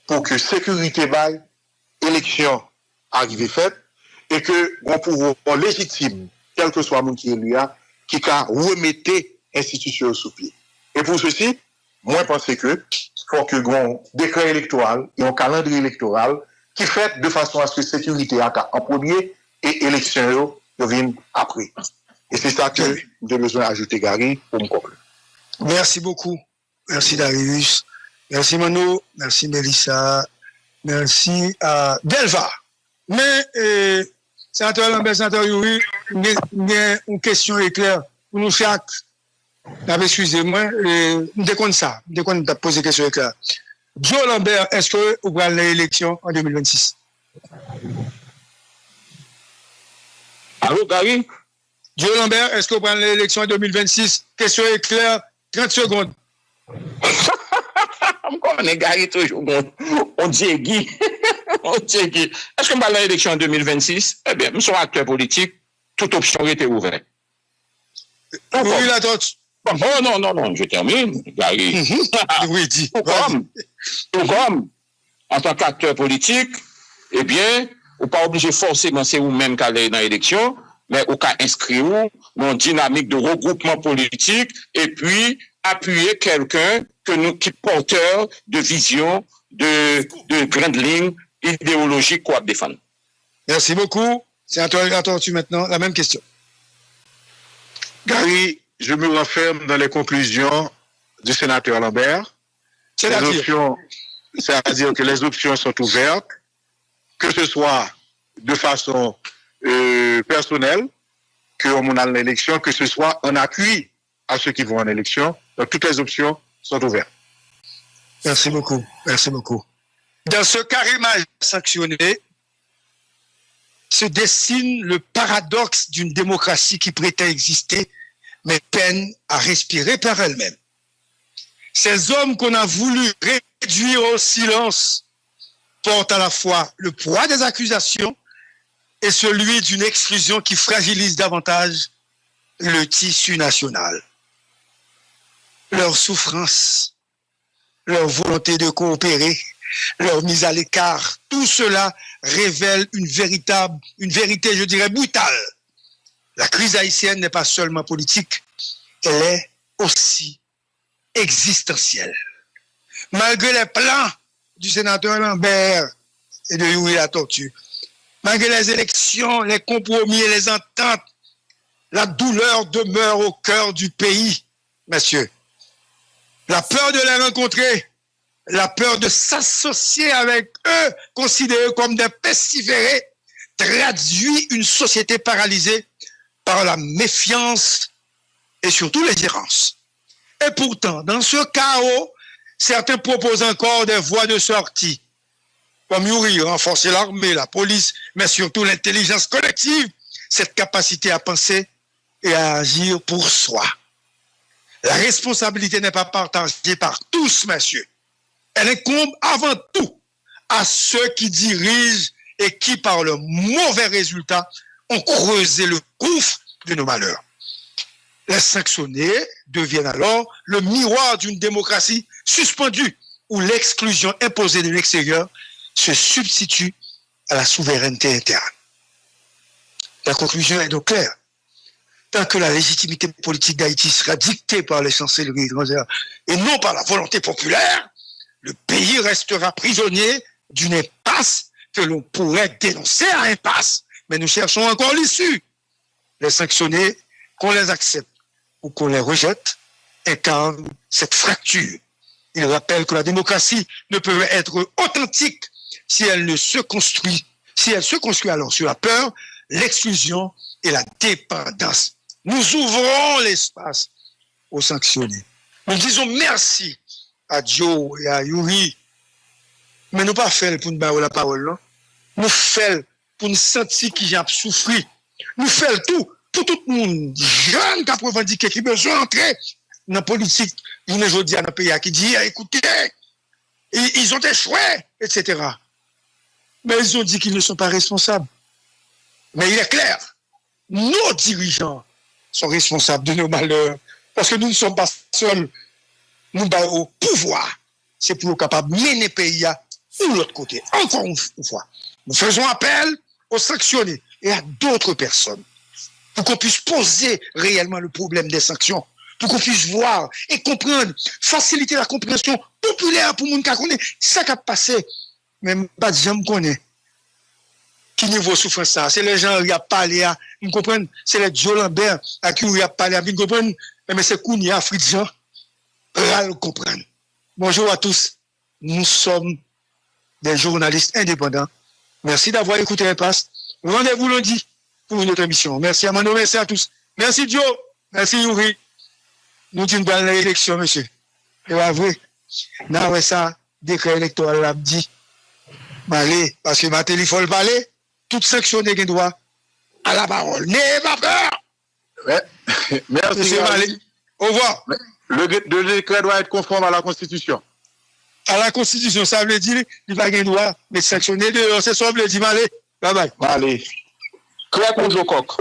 pour que sécurité baille, élection arrive faite, et que on pouvoir légitime, quel que soit le monde qui est lui, qui a remettre l'institution sous pied. Et pour ceci, moi, je pense que faut que un décret électoral et un calendrier électoral qui fait de façon à ce que la sécurité en premier et l'élection vienne après. Et c'est ça que j'ai besoin d'ajouter, Gary, pour me conclure. Merci beaucoup. Merci Darius. Merci Mano. Merci Mélissa. Merci à Delva. Mais, sénateur Lambert, sénateur Yuri, il y a une question éclair pour nous chaque. Excusez-moi, dès qu'on t'a posé question éclair. Joe Lambert, est-ce que vous allez l'élection en 2026? Allô, Gary? Joe Lambert, est-ce que vous allez l'élection en 2026? Question éclair, 30 secondes. On est Gary toujours. On dit Guy. On dit Guy. Est-ce qu'on va à l'élection en 2026? Eh bien, nous sommes acteurs politiques. Toute option était ouverte. Oui, la torche. Oh non, je termine, Gary. Oui, dis. Tout comme, en tant qu'acteur politique, eh bien, ou pas obligé forcément, c'est vous-même qui allez dans l'élection, mais ou qu'à inscrire dans une dynamique de regroupement politique et puis appuyer quelqu'un qui est porteur de vision, de grandes lignes idéologiques qu'on défendre. Merci beaucoup. C'est à toi, tu maintenant la même question. Gary, je me renferme dans les conclusions du sénateur Lambert. C'est-à-dire que les options sont ouvertes, que ce soit de façon personnelle, que on a l'élection, que ce soit en appui à ceux qui vont en élection. Donc toutes les options sont ouvertes. Merci beaucoup. Merci beaucoup. Dans ce carrément sanctionné, se dessine le paradoxe d'une démocratie qui prétend exister, mais peine à respirer par elle-même. Ces hommes qu'on a voulu réduire au silence portent à la fois le poids des accusations et celui d'une exclusion qui fragilise davantage le tissu national. Leur souffrance, leur volonté de coopérer, leur mise à l'écart, tout cela révèle une vérité, je dirais, brutale. La crise haïtienne n'est pas seulement politique, elle est aussi existentielle. Malgré les plans du sénateur Lambert et de Yuri La Tortue, malgré les élections, les compromis et les ententes, la douleur demeure au cœur du pays, messieurs. La peur de les rencontrer, la peur de s'associer avec eux, considérés comme des pestiférés, traduit une société paralysée par la méfiance et surtout les errances. Et pourtant, dans ce chaos, certains proposent encore des voies de sortie, comme Yuri, renforcer l'armée, la police, mais surtout l'intelligence collective, cette capacité à penser et à agir pour soi. La responsabilité n'est pas partagée par tous, messieurs. Elle incombe avant tout à ceux qui dirigent et qui, par leurs mauvais résultats, ont creusé le gouffre de nos malheurs. Les sanctionnés deviennent alors le miroir d'une démocratie suspendue où l'exclusion imposée de l'extérieur se substitue à la souveraineté interne. La conclusion est donc claire. Tant que la légitimité politique d'Haïti sera dictée par les chancelleries étrangères et non par la volonté populaire, le pays restera prisonnier d'une impasse que l'on pourrait dénoncer à impasse. Mais nous cherchons encore l'issue. Les sanctionnés, qu'on les accepte ou qu'on les rejette, incarnent cette fracture. Il rappelle que la démocratie ne peut être authentique si elle se construit alors sur la peur, l'exclusion et la dépendance. Nous ouvrons l'espace aux sanctionnés. Nous disons merci à Joe et à Yuri, mais nous pas fait pour nous barrer la parole, non? Nous fait pour nous sentir qui a souffert. Nous fait tout pour tout le monde, jeune qui a revendiqué, qui a besoin d'entrer dans la politique, une aujourd'hui dans le pays qui dit, écoutez, ils ont échoué, etc. Mais ils ont dit qu'ils ne sont pas responsables. Mais il est clair, nos dirigeants sont responsables de nos malheurs, parce que nous ne sommes pas seuls. Nous sommes au pouvoir. C'est pour nous capables de mener le pays de l'autre côté. Encore une fois, nous faisons appel aux sanctionnés et à d'autres personnes pour qu'on puisse poser réellement le problème des sanctions, pour qu'on puisse voir et comprendre, faciliter la compréhension populaire pour les gens qui connaissent ça qui a passé. Même pas de gens connaissent. qui niveau souffrance ça. C'est les gens qui ont parlé à, vous comprenez, c'est les Joe Lambert à qui vous avez parlé à, vous comprenez, mais c'est Kounia Afrique Jean, le comprendre. Bonjour à tous, nous sommes des journalistes indépendants. Merci d'avoir écouté Impasse. Rendez-vous lundi pour une autre émission. Merci Amano, merci à tous. Merci Joe, merci Yuri. Nous disons une bonne élection, monsieur. C'est pas vrai. Non, ouais, ça, décret électoral l'a dit. Allez, parce que ma téléphone parler, toute sanctionné qui doit à la parole. N'ayez pas peur! Ouais. Merci. Monsieur Malé. Au revoir. Le décret doit être conforme à la Constitution. À la Constitution, ça veut dire qu'il va gagner droit, mais sanctionné de c'est ça veut dire Malé. Bye bye. Allez. Claire contre Jococ.